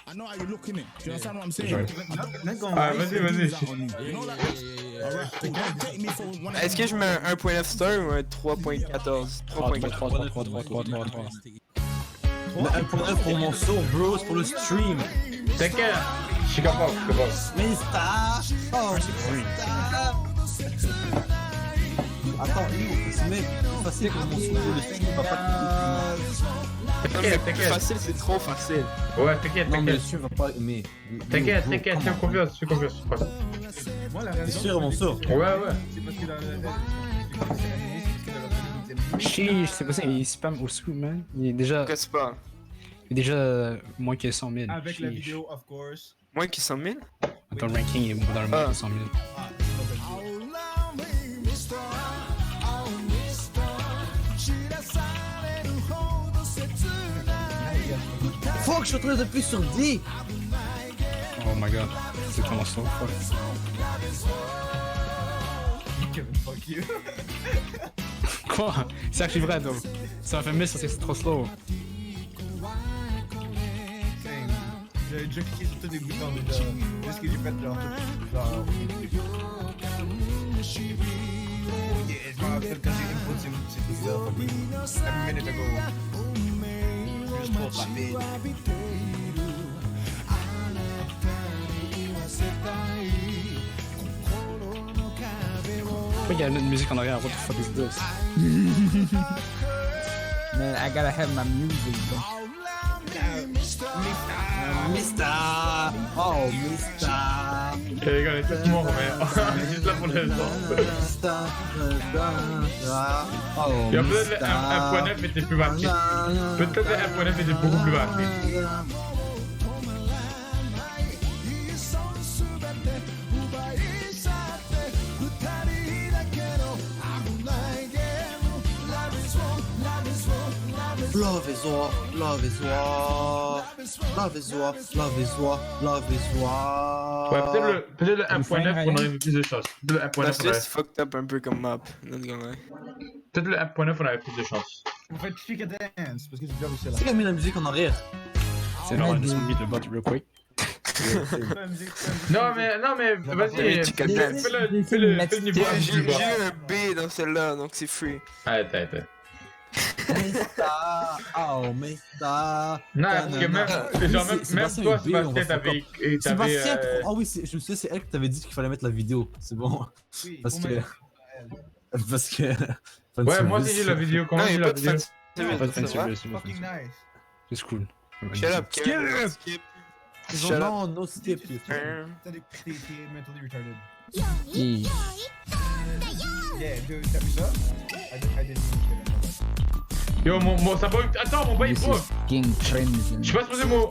Speaker 11: I know how you looking it. Do you understand what I'm saying?
Speaker 1: Ah, vas-y.
Speaker 8: Est-ce que je mets un 1.9 star ou un 3.14?
Speaker 9: 3.
Speaker 3: Mais 1.9 pour mon saut, bro, c'est pour le stream.
Speaker 1: T'inquiète, je suis capable.
Speaker 3: Mais star! Oh, attends, c'est même plus facile que mon saut, le stream va pas
Speaker 8: T'inquiète. Facile, c'est trop facile.
Speaker 1: Ouais, t'inquiète.
Speaker 3: Non, mais le stream va pas aimer.
Speaker 1: T'inquiète, fais confiance,
Speaker 7: Moi, la
Speaker 3: T'es
Speaker 7: raison,
Speaker 3: sûr, mon saut?
Speaker 1: Ouais.
Speaker 7: c'est parce qu'il a.
Speaker 9: Chiche, c'est possible, il spam au sous, man. Il est déjà.
Speaker 8: Qu'est-ce pas?
Speaker 9: Il est déjà moins que 100 000.
Speaker 7: Avec la
Speaker 9: Chiche.
Speaker 7: vidéo, of course.
Speaker 8: Moins que 100 000?
Speaker 9: Ton ranking il est dans le moins que 100 000.
Speaker 3: Fuck, je suis en train de plus sur 10!
Speaker 9: Oh my god, c'est comment ça? Fuck.
Speaker 7: Kevin, fuck you.
Speaker 9: Quoi? C'est actually vrai, though. Ça m'a fait miss parce que c'est trop slow.
Speaker 7: J'avais déjà cliqué sur tous les boutons déjà. Qu'est-ce que j'ai fait genre? Yeah, je me rappelle quand j'ai input cette vidéo. A minute ago. Juste trop rapide.
Speaker 9: Pourquoi il y a une musique en arrière? What the fuck is this?
Speaker 10: Man, I gotta have my music, bro.
Speaker 3: Mister! Oh, Mister!
Speaker 1: Les gars, on est tous morts, mais on est juste là pour le temps.
Speaker 3: Oh,
Speaker 1: Et en peut-être le 1.9 était plus rapide. Peut-être le 1.9 était beaucoup plus rapide.
Speaker 3: Love is war, love is war, love is war, love is war, love is war.
Speaker 1: Ouais, peut-être le 1.9 on aurait eu plus de chance. Peut-être le 1.9
Speaker 8: That's just fucked up un peu comme map. Not gonna lie.
Speaker 1: Peut-être le 1.9 on avait plus de chance.
Speaker 7: On fait chick dance parce que j'ai déjà réussi là.
Speaker 3: C'est qui a mis la musique en arrière?
Speaker 9: C'est genre une beat le bot real quick.
Speaker 1: Non mais vas-y, fais le niveau un
Speaker 8: J'ai
Speaker 1: peu plus bas.
Speaker 8: eu un B dans celle-là, donc c'est free.
Speaker 1: Arrête.
Speaker 3: Oh, mais ça.
Speaker 1: Non, parce que même, genre, même
Speaker 3: Sébastien
Speaker 1: toi,
Speaker 3: est B, on va
Speaker 1: Sébastien,
Speaker 3: fuck up.
Speaker 1: t'avais.
Speaker 3: Sébastien, ah oui, je me souviens, c'est elle qui t'avait dit qu'il fallait mettre la vidéo. C'est bon.
Speaker 7: Oui,
Speaker 3: Parce
Speaker 7: pour
Speaker 3: que.
Speaker 7: mettre-
Speaker 3: Parce que.
Speaker 1: Ouais, moi aussi j'ai la vidéo. Comment
Speaker 8: Non,
Speaker 1: j'ai
Speaker 8: y'a
Speaker 1: la
Speaker 8: pas de
Speaker 1: vidéo?
Speaker 8: fan
Speaker 9: Pas de fan
Speaker 8: service, ça va?
Speaker 9: service, pas de fan
Speaker 7: Fucking
Speaker 9: service.
Speaker 7: nice.
Speaker 9: C'est cool.
Speaker 8: Shut up, Kevin. Skip. Shut up.
Speaker 3: Non, no skip.
Speaker 8: Hein?
Speaker 7: T'es mentally retarded.
Speaker 10: Yeah.
Speaker 7: Yeah, dude, t'as vu ça? I didn't mean
Speaker 1: Yo, ça bug. Attends, mon bail
Speaker 10: This
Speaker 1: bug.
Speaker 10: is King Crimson.
Speaker 1: Je suis pas supposé mourir.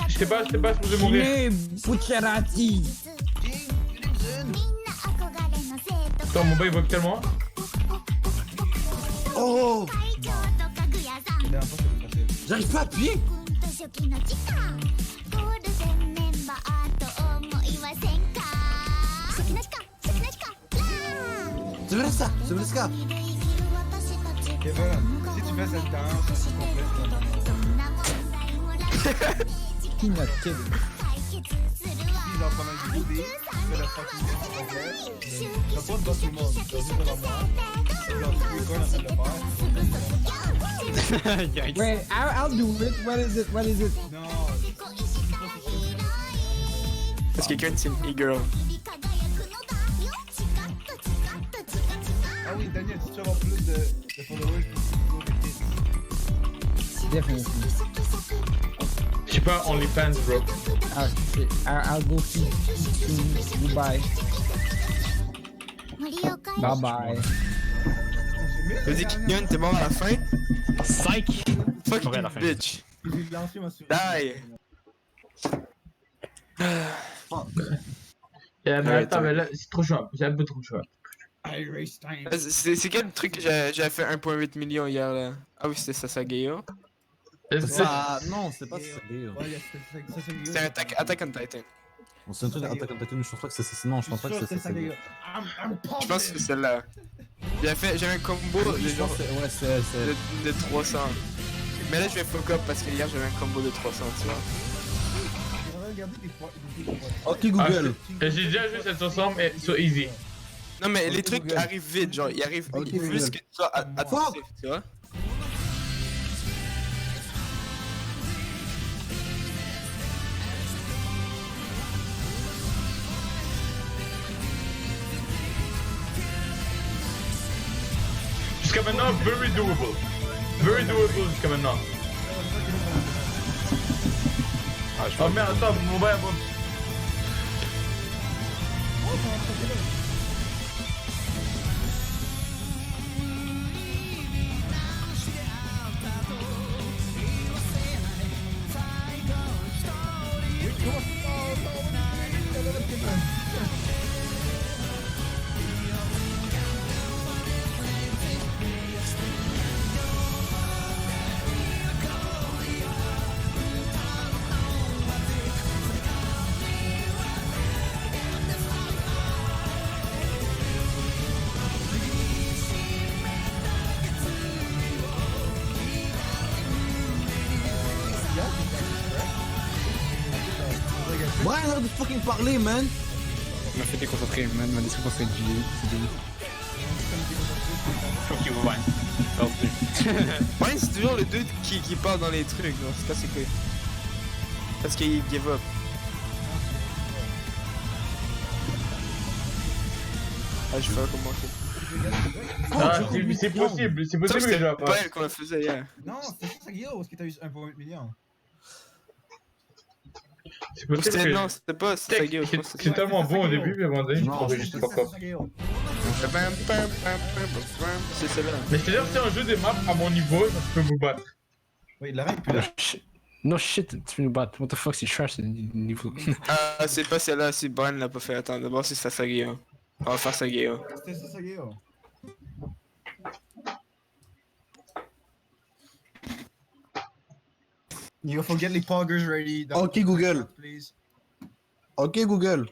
Speaker 1: J'étais pas supposé mourir.
Speaker 10: Kiné Bucciarati.
Speaker 1: Attends, mon bail bug tellement.
Speaker 3: Oh!
Speaker 7: La dernière fois, c'était facile.
Speaker 3: J'arrive pas à appuyer! C'est vrai ça! C'est vrai ça!
Speaker 7: Kevin, si tu fais cette danse, c'est complet.
Speaker 10: Peanut Kid.
Speaker 7: Si genre pendant que tu fais la fucking danse complète, t'as pas de boss tout le monde, t'as juste devant moi. Genre, tu peux quoi dans cette affaire?
Speaker 9: Yikes.
Speaker 10: Wait, I'll do it. What is it? What is it?
Speaker 7: Non,
Speaker 8: Parce que quelqu'un de Team E-Girl.
Speaker 7: ah oui, Daniel, si tu veux avoir plus de followers, tu peux go with it.
Speaker 10: Definitely.
Speaker 1: Je sais pas, OnlyFans, bro.
Speaker 10: I'll go see soon. Goodbye. Bye bye.
Speaker 8: T'as dit Kion, t'es mort à la fin?
Speaker 9: Psych!
Speaker 8: Fuck
Speaker 9: Mourir à
Speaker 8: you,
Speaker 9: la fin.
Speaker 8: bitch.
Speaker 7: J'ai lancé ma souris.
Speaker 8: Die!
Speaker 1: Mais
Speaker 8: Ouais,
Speaker 1: attends, mais là, c'est trop chaud. C'est un peu trop chaud.
Speaker 7: I race time.
Speaker 8: C'est quel truc que j'ai fait 1,8 million hier là? Ah oui, c'était Sasageo.
Speaker 3: Ça, non, c'est pas ça.
Speaker 7: Ouais, c'est
Speaker 8: C'était Attack on Titan.
Speaker 3: On s'est un truc Attack on Titan, mais je pense pas que c'est. Non, je pense pas que c'est ça.
Speaker 8: Je pense que c'est celle-là. J'avais un combo de genre
Speaker 3: Ouais, c'est.
Speaker 8: de 300. Mais là je vais fuck up parce que hier j'avais un combo de 300, tu vois.
Speaker 3: Ok, Google.
Speaker 1: J'ai déjà joué cette chanson, mais sur easy.
Speaker 8: Non mais les
Speaker 3: Ok,
Speaker 8: trucs
Speaker 3: Google.
Speaker 8: arrivent vite, genre ils arrivent
Speaker 3: Ok,
Speaker 8: plus
Speaker 3: Google.
Speaker 8: que tu sois attentif, tu vois.
Speaker 1: Jusqu'à maintenant, very doable. Very doable jusqu'à maintenant. Oh merde, attends, mon bail bon.
Speaker 3: Ouais, arrête de fucking parler, man!
Speaker 9: On m'a fait déconcentrer, man. On m'a déconcentré du Fuck you, ouais.
Speaker 8: Ouais, c'est toujours le dude qui part dans les trucs, genre, c'est pas c'est quoi. Parce qu'il give up. Ah, je sais pas comment c'est.
Speaker 1: Ah, c'est possible, c'est possible que je la
Speaker 8: C'est pas
Speaker 1: fasse.
Speaker 8: elle qu'on la faisait hier.
Speaker 7: Non, c'était ça, Guillaume, parce que t'as eu 1,8 million.
Speaker 1: C'est possible
Speaker 8: C'était
Speaker 1: que.
Speaker 8: non, c'était pas Sasageo, je pense que
Speaker 1: C'est tellement bon au début, mais à un moment donné, je
Speaker 3: Non,
Speaker 1: trouvais juste pas quoi.
Speaker 8: c'est celle-là.
Speaker 1: Mais c'est-à-dire, si on joue des maps à mon niveau, ça peut vous battre.
Speaker 7: Oui, il l'arrête plus là.
Speaker 9: No shit, tu veux nous battre. What the fuck, c'est trash, c'est niveau.
Speaker 8: Ah, c'est pas celle-là, c'est Brian l'a pas fait. Attends, d'abord c'est Sasageo. On va faire Sasageo.
Speaker 7: C'était ça, Guillaume. You faut get les poggers ready.
Speaker 3: Ok, Google.
Speaker 7: Please.
Speaker 3: Ok, Google.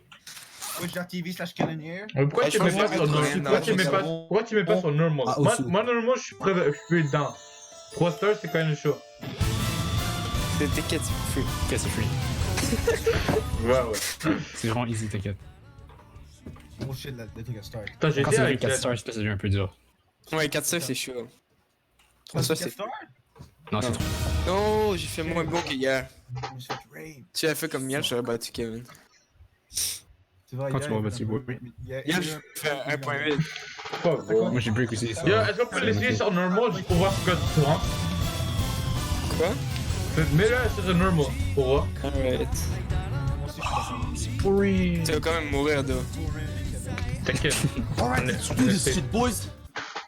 Speaker 7: Twitch.tv/Canonier.
Speaker 1: Pourquoi tu mets pas sur
Speaker 8: Brian,
Speaker 1: normal? Pourquoi tu mets pas sur normal?
Speaker 3: Ah,
Speaker 1: Moi,
Speaker 3: aussi.
Speaker 1: normalement, je suis dedans. 3 stars, c'est quand même chaud.
Speaker 8: T'inquiète, c'est free.
Speaker 9: Ok, c'est free.
Speaker 1: Ouais.
Speaker 9: C'est vraiment easy, t'inquiète.
Speaker 7: Bullshit, that they take a start.
Speaker 1: Attends, j'ai
Speaker 9: Quand
Speaker 1: dit
Speaker 9: c'est
Speaker 1: avec
Speaker 9: 4 stars, ça devient un peu dur.
Speaker 8: Ouais, 4 stars c'est chaud. Ah, ça, c'est...
Speaker 9: Non, c'est trop.
Speaker 8: Non, j'ai fait moins bon qu'hier.
Speaker 7: Je me suis fait raid.
Speaker 8: Tu as fait comme hier, j'aurais battu Kevin.
Speaker 7: C'est vrai,
Speaker 9: Quand
Speaker 7: hier,
Speaker 9: tu m'as
Speaker 7: il y a
Speaker 9: battu,
Speaker 7: un
Speaker 9: oui.
Speaker 7: peu-
Speaker 8: Hier, j'ai fait 1.8.
Speaker 1: Pas gros.
Speaker 9: Moi, j'ai break aussi. Ça.
Speaker 1: Yo, est-ce qu'on peut l'essayer sur normal juste pour voir ce que tu rends?
Speaker 8: Quoi?
Speaker 1: Mets-le sur normal pour voir.
Speaker 8: Alright. Tu vas quand même mourir, d'eau.
Speaker 1: T'inquiète.
Speaker 3: Do this shit, boys!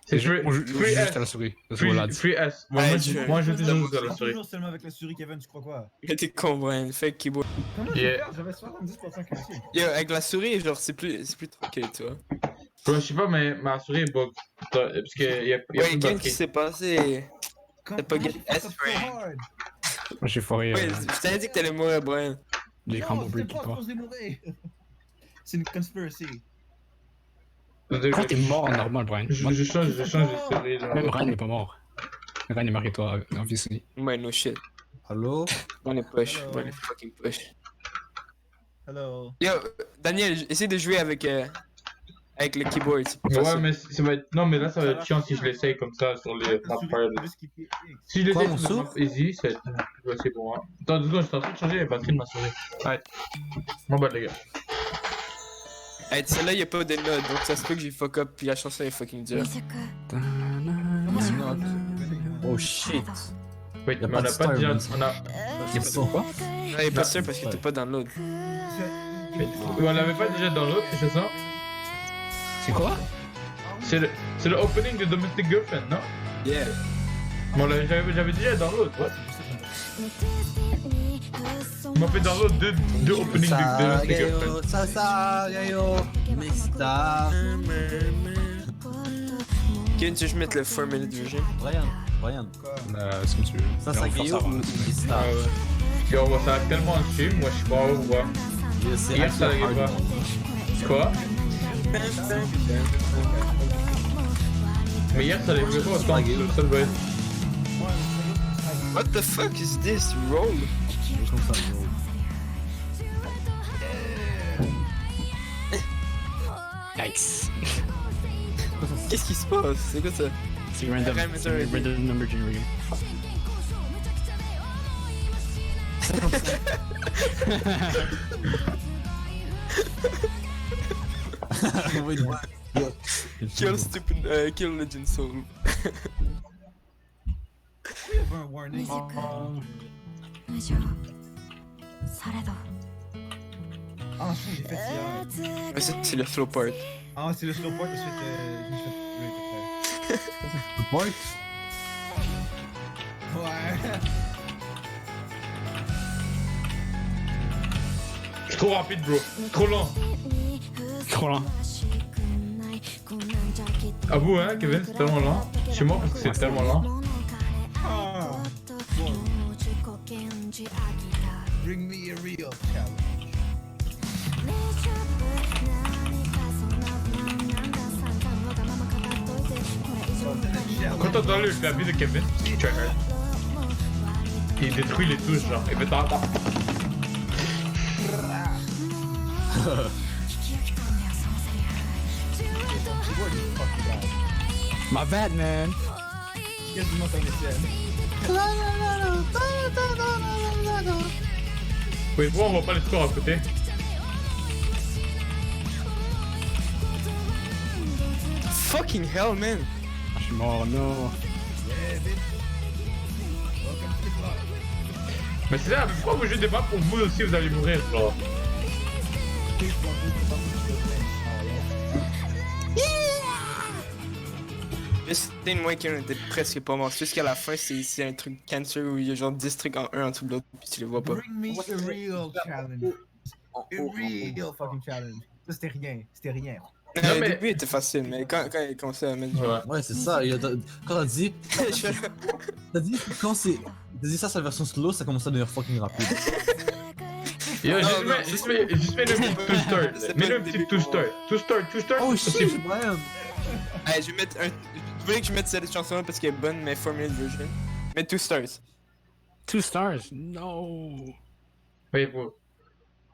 Speaker 1: C'est
Speaker 9: On joue
Speaker 1: free
Speaker 9: juste
Speaker 1: S.
Speaker 9: à la souris. That's all lads.
Speaker 1: Free S. Moi, je joue toujours sur la souris.
Speaker 7: Toujours seulement avec la souris, Kevin, tu crois quoi?
Speaker 8: Mais t'es con, Brian. Fake keyboard.
Speaker 7: Comment je
Speaker 1: Yeah.
Speaker 7: vais faire? J'avais 70% QC.
Speaker 8: Yo, avec la souris, genre, c'est plus tranquille, tu vois.
Speaker 1: Je sais pas, mais ma souris est bug. Parce qu'il y a
Speaker 8: Ouais,
Speaker 1: plus de
Speaker 8: qu'est-ce qui
Speaker 1: batterie.
Speaker 8: s'est passé? T'as pas get S-Frame.
Speaker 7: hard.
Speaker 9: Moi, j'ai foiré.
Speaker 8: Ouais, je t'avais dit que t'allais mourir, Brian.
Speaker 9: Les
Speaker 7: Non,
Speaker 9: combos
Speaker 7: c'est
Speaker 9: break
Speaker 7: pas
Speaker 9: qui
Speaker 7: à
Speaker 9: part.
Speaker 7: cause des mourir. C'est une conspiracy.
Speaker 9: Quand t'es mort en normal, Brian.
Speaker 1: Je change de souris. là.
Speaker 9: Même Ryan n'est pas mort. Ryan est marqué toi, obviously.
Speaker 8: Ouais, no shit.
Speaker 3: Allô?
Speaker 8: On est push.
Speaker 7: Hello.
Speaker 8: On est fucking push.
Speaker 7: Hello.
Speaker 8: Yo, Daniel, essaie de jouer avec le keyboard. c'est plus
Speaker 1: Ouais,
Speaker 8: facile.
Speaker 1: mais ça va être. Non, mais là, ça va être chiant si je l'essaye comme ça sur les
Speaker 7: La
Speaker 1: map
Speaker 7: souris,
Speaker 1: fire.
Speaker 7: juste qui fait X.
Speaker 1: Si je
Speaker 3: Quoi,
Speaker 1: l'essaye
Speaker 3: mon
Speaker 1: sur la map easy, ça va être plus facile pour moi. Attends, 2 secondes, je suis en train de changer la batterie de ma souris. Ouais. Mon bad, les gars.
Speaker 8: Hey, celle-là, y'a pas de note, donc ça se peut que j'ai fuck up, puis la chanson est fucking dure.
Speaker 3: Oh shit!
Speaker 1: Wait,
Speaker 3: Y'a
Speaker 1: mais
Speaker 3: pas
Speaker 1: on
Speaker 3: de
Speaker 1: a pas déjà.
Speaker 3: Starbucks.
Speaker 1: On a.
Speaker 3: Y'a pas de quoi?
Speaker 8: Non, y'a pas sûr parce que t'es pas dans l'autre.
Speaker 1: On l'avait pas déjà dans l'autre, c'est ça?
Speaker 9: C'est quoi?
Speaker 1: C'est le opening de Domestic Girlfriend, non?
Speaker 8: Yeah.
Speaker 1: Bon, j'avais déjà dans l'autre, ouais. On m'a fait dans l'autre deux openings de Domestic Girlfriend.
Speaker 8: Kevin, tu veux que je mette le 4-minute version?
Speaker 3: Brian,
Speaker 9: C'est comme tu veux.
Speaker 3: ça
Speaker 9: Mais on
Speaker 3: c'est
Speaker 9: va faire
Speaker 3: Gayo
Speaker 9: ça
Speaker 3: ou
Speaker 9: avant.
Speaker 3: Star?
Speaker 1: Yo, moi, ça a tellement en stream, moi, je suis pas au revoir.
Speaker 3: C'est
Speaker 1: Hier, ça n'arrive pas. Quoi? Mais hier, ça n'arrivait pas autant que ça le être.
Speaker 8: What the fuck is this? Roll?
Speaker 9: Yikes.
Speaker 8: Qu'est-ce qui se passe? C'est quoi ça?
Speaker 9: C'est random. C'est un random number generator.
Speaker 8: Kill stupid, kill Legend Soul.
Speaker 7: Il y avait un warning. Ah, je crois que j'ai fait ça hier.
Speaker 8: Mais ça, c'est le flow part.
Speaker 7: Ah, c'est le slow part, ensuite je me suis fait raid
Speaker 3: Boy?
Speaker 7: après. Ouais.
Speaker 1: Je suis trop rapide, bro. Trop lent.
Speaker 9: Trop lent.
Speaker 1: À vous, hein, Kevin, c'est tellement lent. Chez moi, parce que c'est tellement lent.
Speaker 7: Ah. Bon. Bring me a real challenge.
Speaker 1: Quand t'entends le clavier de Kevin, try hard. Il détruit les touches, genre. Il fait tant.
Speaker 9: My bad, man.
Speaker 7: Quasiment comme les tiennes.
Speaker 1: Oui, bon, on voit pas les scores à côté.
Speaker 8: Fucking hell, man!
Speaker 9: Je suis mort, non.
Speaker 1: Mais c'est là, mais pourquoi vous jouez des maps pour vous aussi vous allez mourir, genre?
Speaker 8: C'était une moins qu'on était presque pas mort. Jusqu'à la fin, c'est un truc cancer où il y a genre 10 trucs en un en dessous de l'autre, puis tu les vois pas.
Speaker 7: Bring me a real challenge. A real fucking challenge. Ça, c'était rien. C'était rien.
Speaker 1: Non,
Speaker 8: Le
Speaker 1: mais-
Speaker 8: début était facile, mais quand il commençait à mettre du...
Speaker 1: Ouais.
Speaker 3: Ouais, c'est ça. Quand t'as dit. T'as dit quand c'est. T'as dit ça, c'est la version slow, ça commence à devenir fucking rapide.
Speaker 1: Yo,
Speaker 8: Non,
Speaker 1: juste mets le petit two start. Mets le petit two start. Two start.
Speaker 3: Oh
Speaker 1: c'est
Speaker 3: shit, Brian!
Speaker 8: Hey, je vais mettre un... Vous voulez que je mette cette chanson-là parce qu'elle est bonne, mais 4 minute version? Mets 2 stars.
Speaker 9: 2 stars? No.
Speaker 1: Oui, bro.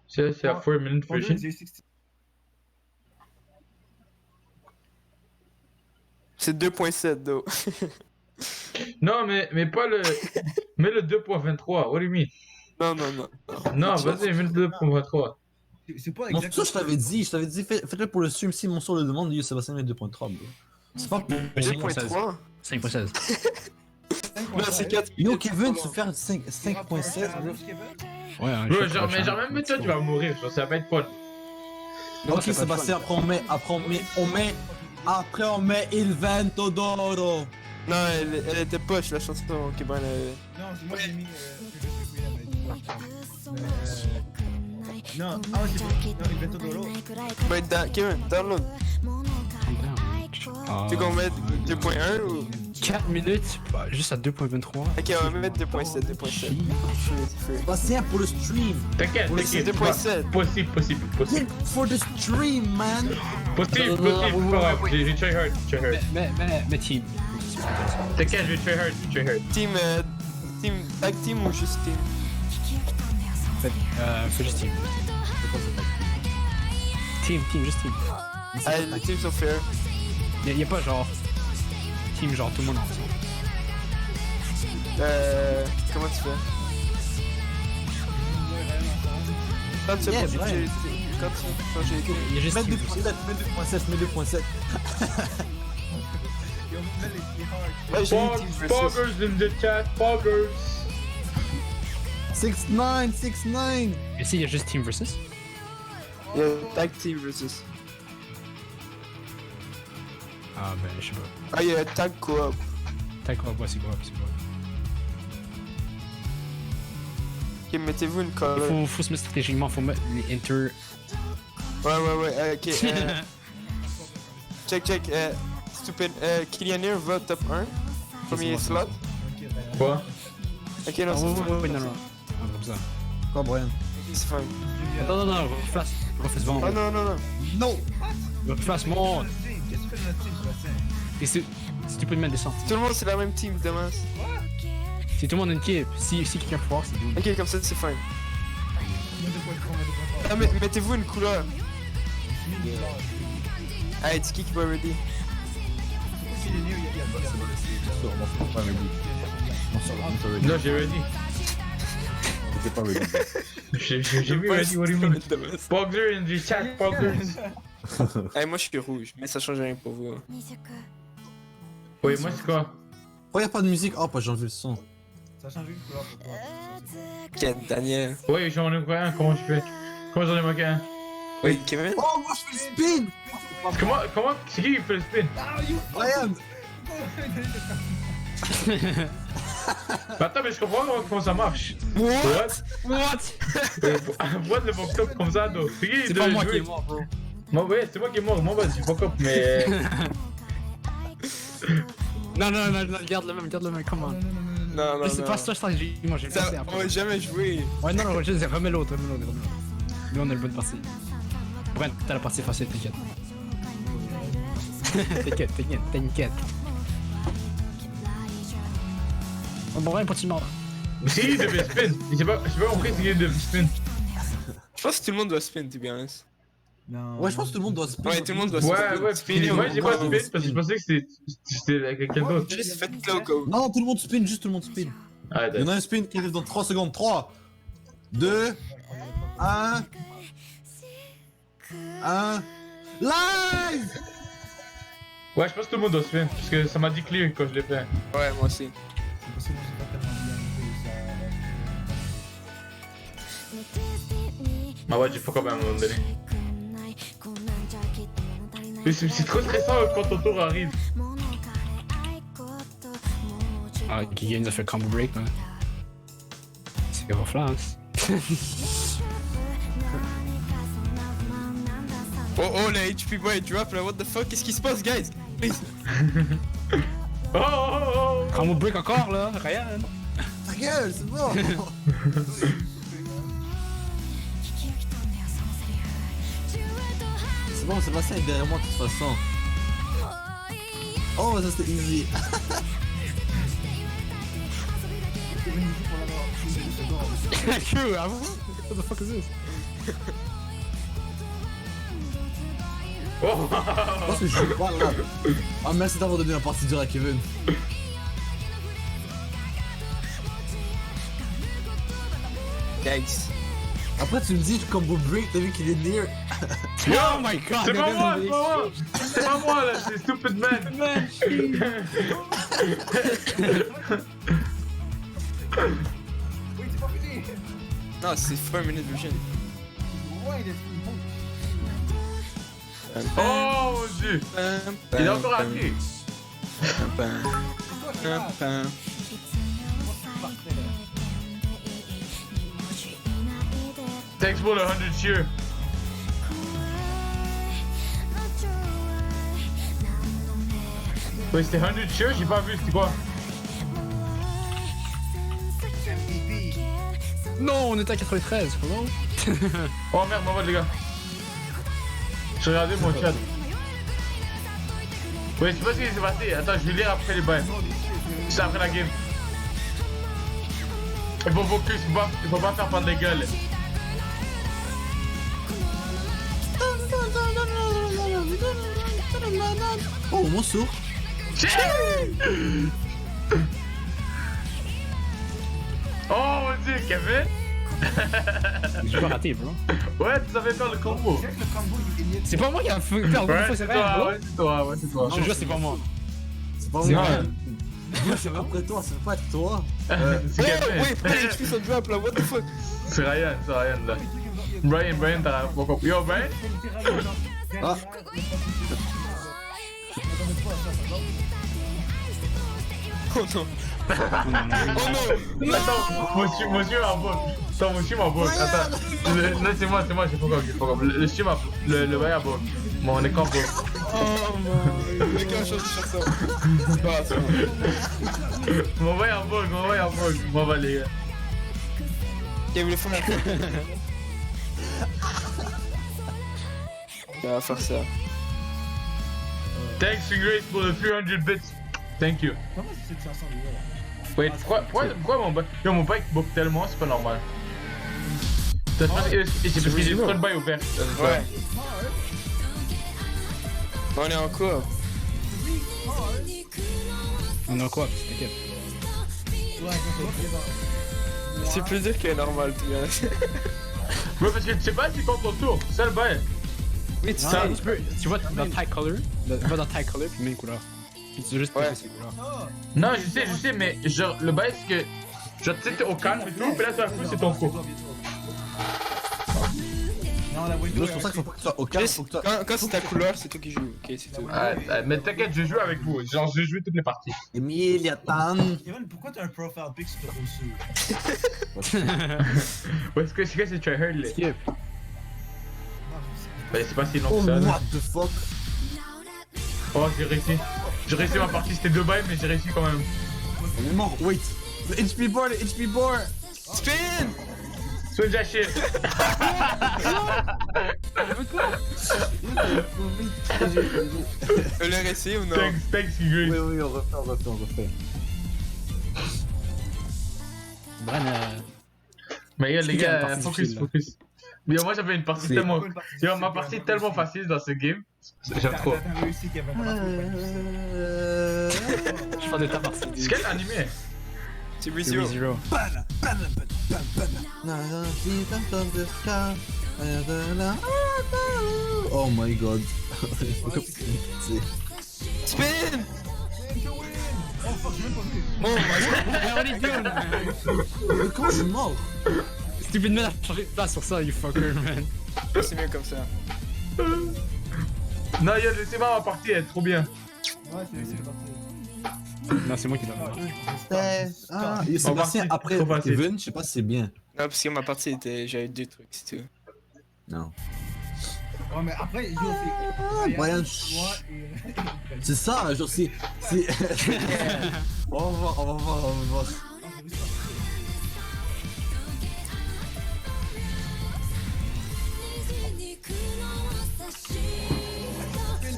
Speaker 1: C'est la 4-minute version.
Speaker 8: C'est 2.7, though.
Speaker 1: Non, mais pas le. Mets le 2.23. What do you mean?
Speaker 8: Non.
Speaker 1: Non, vas-y, mets le 2.23.
Speaker 7: C'est pas
Speaker 3: Non,
Speaker 7: exactement.
Speaker 3: ça, je t'avais dit, faites-le pour le stream. Si mon son le demande, yo, Sébastien met 2.3, bro. C'est pas pour moi.
Speaker 8: 2.3.
Speaker 9: 5.16.
Speaker 8: Non, c'est 4.
Speaker 3: Yo, Kevin, tu fais 5.7, bro.
Speaker 9: Ouais, hein,
Speaker 1: Bro, genre, mais genre, même toi, tu vas mourir. Genre, ça va pas être fun.
Speaker 3: Ok, Sébastien, après on met Il Vento d'Oro.
Speaker 8: Non, elle était poche la chanson. Ok, bon,
Speaker 7: Non, c'est moi j'ai mis. Non, ah ouais, c'est bon. Non, il Vento d'Oro.
Speaker 8: Ouais, Kevin, download.
Speaker 9: Ah,
Speaker 8: Tu veux qu'on mette 2.1 ou.
Speaker 9: 4 minutes, bah, juste à 2.23.
Speaker 8: Ok, on va mettre 2.7.
Speaker 3: Sébastien, pour le stream.
Speaker 1: T'inquiète,
Speaker 8: C'est
Speaker 1: t'inquiète.
Speaker 8: 2.7.
Speaker 1: Possible.
Speaker 3: For the stream, man.
Speaker 1: Possible, pas grave. J'ai try hard.
Speaker 9: Mais team.
Speaker 1: T'inquiète, je vais try hard.
Speaker 8: Team. Tag team ou juste team?
Speaker 9: Faut juste team. Team, juste team.
Speaker 8: Ah, les teams sont fair.
Speaker 9: Y'a pas genre. Team, genre tout le monde ensemble.
Speaker 8: Comment tu fais? Quand tu
Speaker 3: Yeah,
Speaker 8: fais
Speaker 3: ouais.
Speaker 8: quand j'ai écrit.
Speaker 9: Y'a juste
Speaker 3: Mets
Speaker 9: team.
Speaker 3: 2.7.
Speaker 8: Ouais, j'ai mis team versus.
Speaker 1: Poggers in the chat, poggers.
Speaker 3: 6-9.
Speaker 9: Et si y'a juste team versus?
Speaker 8: Yeah, tag team versus.
Speaker 9: Ah ben, je sais pas.
Speaker 8: Ah, il y a tag co-op.
Speaker 9: T'as quoi? Ouais, c'est quoi?
Speaker 8: Ok, mettez-vous une color.
Speaker 9: Faut se mettre stratégiquement, faut mettre les inter.
Speaker 8: Ouais, ok. Check. Stupid. Kylianir va top 1. Premier slot.
Speaker 1: Quoi?
Speaker 8: Ok, non,
Speaker 9: Ah,
Speaker 8: c'est fine.
Speaker 9: ouais, non. Ah, comme ça.
Speaker 3: Quoi, Brian?
Speaker 8: C'est fine.
Speaker 9: Non, refais bon.
Speaker 8: Ah, non.
Speaker 3: Non.
Speaker 9: Refais mon.
Speaker 7: Qu'est-ce que notre team, Sébastien?
Speaker 9: Et si tu peux le mettre descendre.
Speaker 8: Tout le monde, c'est la même team, demain.
Speaker 9: Si tout le monde a une équipe, si quelqu'un peut voir, c'est bien.
Speaker 8: Ok, comme ça, c'est fine. Ah, mais mettez-vous une couleur. Hey, c'est qui va ready?
Speaker 1: Non, j'ai ready.
Speaker 3: T'es pas ready.
Speaker 1: J'ai vu ready, what do you mean? Poggers in the chat, poggers.
Speaker 8: Hey, moi, je suis rouge, mais ça change rien pour vous.
Speaker 1: Oui, moi, c'est quoi?
Speaker 3: Oh, y'a pas de musique. Oh, pas j'ai enlevé le son.
Speaker 7: Ça change une couleur pour toi.
Speaker 8: Quel Daniel.
Speaker 1: Oui, j'en ai un, comment je fais? Comment j'en ai manqué un?
Speaker 8: Oui, Kevin?
Speaker 3: Oh, moi je fais le spin.
Speaker 1: Comment, c'est qui fait le spin?
Speaker 3: Brian.
Speaker 1: Bah, attends, mais je comprends pas comment ça marche.
Speaker 9: What?
Speaker 1: Pourquoi le fuck up comme ça, donc? C'est qui
Speaker 9: C'est
Speaker 1: de
Speaker 9: pas moi
Speaker 1: jouer?
Speaker 9: qui est mort, bro.
Speaker 1: Moi, ouais, c'est moi qui est mort, moi, vas-y, fuck up, mais.
Speaker 9: Non, garde le même, come on.
Speaker 8: Non.
Speaker 9: C'est pas ça, stratégiquement, j'ai
Speaker 8: Ça,
Speaker 9: passé
Speaker 8: on
Speaker 9: après.
Speaker 8: va jamais jouer.
Speaker 9: Ouais, non, remets l'autre. Nous, on a le bonne partie. Brent, t'as la partie facile, t'inquiète. T'inquiète. Oh, bon, Brent, pas-tu mort?
Speaker 1: C'est qui devait spin? J'ai pas compris c'est qui devait spin.
Speaker 8: Je pense que tout le monde doit spin, to be honest.
Speaker 7: Non.
Speaker 3: Ouais, je pense que tout le monde doit spin.
Speaker 8: Ouais, tout le monde doit spin.
Speaker 1: Ouais,
Speaker 8: Spinner,
Speaker 1: moi j'ai pas
Speaker 8: on-
Speaker 1: spin parce que je pensais que c'était quelqu'un d'autre.
Speaker 8: Juste faites logo.
Speaker 3: Non, tout le monde spin, juste tout le monde spin.
Speaker 1: Ah,
Speaker 3: Il y en a un spin qui arrive dans 3 secondes. 3, 2, 1. Live!
Speaker 1: Ouais, je pense que tout le monde doit spin parce que ça m'a dit clear quand je l'ai fait.
Speaker 8: Ouais, moi aussi.
Speaker 7: Parce que moi, j'ai pas tellement bien fait ça.
Speaker 1: Ah ouais, j'ai fuck up à un moment donné. Mais c'est trop stressant quand ton tour arrive.
Speaker 9: Ah, Guillaume nous a fait combo break, man. C'est off là, hein.
Speaker 8: Oh, le HP boy drop là, what the fuck? Qu'est-ce qui se passe, guys? Please.
Speaker 1: Oh!
Speaker 9: Combo break encore, là, Ryan.
Speaker 3: Ta gueule, c'est bon! C'est bon, Sébastien est derrière moi de toute façon. Oh, ça c'était easy.
Speaker 9: True, what the fuck is this?
Speaker 1: Oh!
Speaker 3: Je pense que je joue pas là. Ah, merci d'avoir donné la partie dure à Kevin.
Speaker 8: Yikes.
Speaker 3: Après, tu me dis, combo break, t'as vu qu'il est near.
Speaker 9: Oh my god!
Speaker 1: C'est pas moi, c'est pas moi! C'est pas moi là, c'est Stupid Man!
Speaker 7: Oui, c'est pas fini.
Speaker 8: Non, c'est 4 minutes vision.
Speaker 7: Ouais, il est fini.
Speaker 1: Oh mon dieu! Il est encore à pied! Thanks for the 100 cheer! Ouais, c'était 100 cheer, j'ai pas vu, c'était quoi?
Speaker 9: Non, on était à 93, comment?
Speaker 1: Oh merde, m'envoie les gars! J'ai regardé mon chat. Ouais, je sais pas ce qui s'est passé. Attends, je vais lire après les bails. C'est après la game. Il faut focus, il faut pas faire prendre les gueules.
Speaker 3: Oh, mon sourd.
Speaker 1: Oh mon dieu, Kevin!
Speaker 9: J'ai pas raté, bro.
Speaker 1: Ouais, tu savais faire le combo.
Speaker 7: Le combo, il est
Speaker 9: C'est pas moi qui a fait perdre
Speaker 1: Ouais,
Speaker 9: une fois,
Speaker 1: c'est
Speaker 9: c'est
Speaker 1: toi,
Speaker 9: vrai,
Speaker 1: ouais, c'est toi, ouais, c'est toi.
Speaker 9: Je te jure, c'est pas moi.
Speaker 3: C'est pas
Speaker 9: C'est
Speaker 3: moi.
Speaker 9: vrai.
Speaker 3: Moi, c'est après toi, c'est pas toi.
Speaker 1: C'est Kevin.
Speaker 8: Ouais, pourquoi il écrit son drop là? What the fuck?
Speaker 1: C'est Ryan là. Brian, t'as pas compris. Yo, Brian?
Speaker 3: Ah.
Speaker 8: Oh non. Oh non.
Speaker 1: Attends, monsieur m'a bug. Attends, monsieur m'a bug. Attends. Non, c'est moi, j'ai pas compris. Le stream a. Le bail a bug. Mon écran bug.
Speaker 8: Oh mon. Le gars change de chanson. Ah, c'est bon.
Speaker 1: Mon bail a bug. M'en va les gars.
Speaker 8: Il voulait faire Il va faire ça.
Speaker 1: Thanks, Grace, for the 300 bits. Thank you.
Speaker 7: Comment c'est cette chanson, les gars?
Speaker 1: Wait, pourquoi mon bail. Yo, mon bail bug tellement, c'est pas normal. C'est parce qu'il y a trop de bails ouverts.
Speaker 8: Ouais. On est en cours.
Speaker 9: On est en quoi? T'inquiète.
Speaker 7: Ouais,
Speaker 8: C'est plus dur que normal, tu vois.
Speaker 1: Ouais, parce que tu sais pas c'est quand ton tour. C'est ça le bail.
Speaker 8: Oui, tu
Speaker 9: Non,
Speaker 8: sais.
Speaker 9: tu vois dans Tag Color, va dans Tag Color puis mets une couleur. Puis tu dois juste
Speaker 8: Ouais.
Speaker 9: passer ces couleurs.
Speaker 1: Non, je sais, mais genre, le bail c'est que. Genre, tu sais, t'es au calme et tout, puis là, tout à coup, c'est ton cours.
Speaker 7: Non, la
Speaker 3: C'est pour ça qu'il faut pas que tu sois au calme. Faut que tu sois.
Speaker 8: Quand c'est ta couleur, c'est toi qui joues. Ok, c'est tout.
Speaker 1: Mais t'inquiète, je joue avec vous. Genre, je joue toutes les parties.
Speaker 3: Emilia Tan.
Speaker 7: Kevin, pourquoi t'as un profile pic sur ton dessus?
Speaker 1: Ouais, ce que c'est tryhard, là.
Speaker 9: Skip.
Speaker 1: Ben, c'est pas si long
Speaker 3: Oh,
Speaker 1: que ça. là.
Speaker 3: what the fuck.
Speaker 1: Oh, j'ai réussi. J'ai réussi ma partie, c'était 2 bails, mais j'ai réussi quand même.
Speaker 3: On est mort, wait. Le HP bar, le HP bar.
Speaker 8: Spin!
Speaker 1: Switch that shit.
Speaker 8: Le récit ou non?
Speaker 1: Thanks, Grace.
Speaker 3: Oui, on refait.
Speaker 9: Bran,
Speaker 1: Mais yo, les
Speaker 9: Explique la
Speaker 1: gars,
Speaker 9: partie
Speaker 1: focus.
Speaker 9: difficile,
Speaker 1: Yo, moi j'avais une partie
Speaker 3: C'est-
Speaker 1: tellement. Yo, ma partie est tellement facile dans ce game. J'aime trop.
Speaker 7: T'as réussi, Kevin.
Speaker 9: je parle de ta partie.
Speaker 1: C'est quel animé?
Speaker 8: C'est
Speaker 9: C'est
Speaker 8: ReZero.
Speaker 9: ReZero.
Speaker 3: Oh my god.
Speaker 8: Spin!
Speaker 7: Oh fuck, j'ai même pas vu.
Speaker 8: Oh my god!
Speaker 9: On est bien, man.
Speaker 3: Comment je suis mort?
Speaker 9: Stupid man a changé de place sur ça, you fucker, man.
Speaker 8: C'est mieux comme ça.
Speaker 1: Non, yo, laissez-moi ma partie, elle est trop bien.
Speaker 7: Ouais, c'est parti.
Speaker 9: Non, c'est moi qui l'ai.
Speaker 3: Ah,
Speaker 1: On
Speaker 3: c'est
Speaker 1: va
Speaker 3: passé
Speaker 1: partir
Speaker 3: après
Speaker 1: trop facile.
Speaker 3: Kevin, je sais pas si c'est bien.
Speaker 8: Non, parce que ma partie était. J'avais 2 trucs, c'est tout.
Speaker 3: Non.
Speaker 7: Ouais, mais après, yo, c'est.
Speaker 3: Brian,
Speaker 7: Moi et.
Speaker 3: c'est ça, genre c'est. On va voir.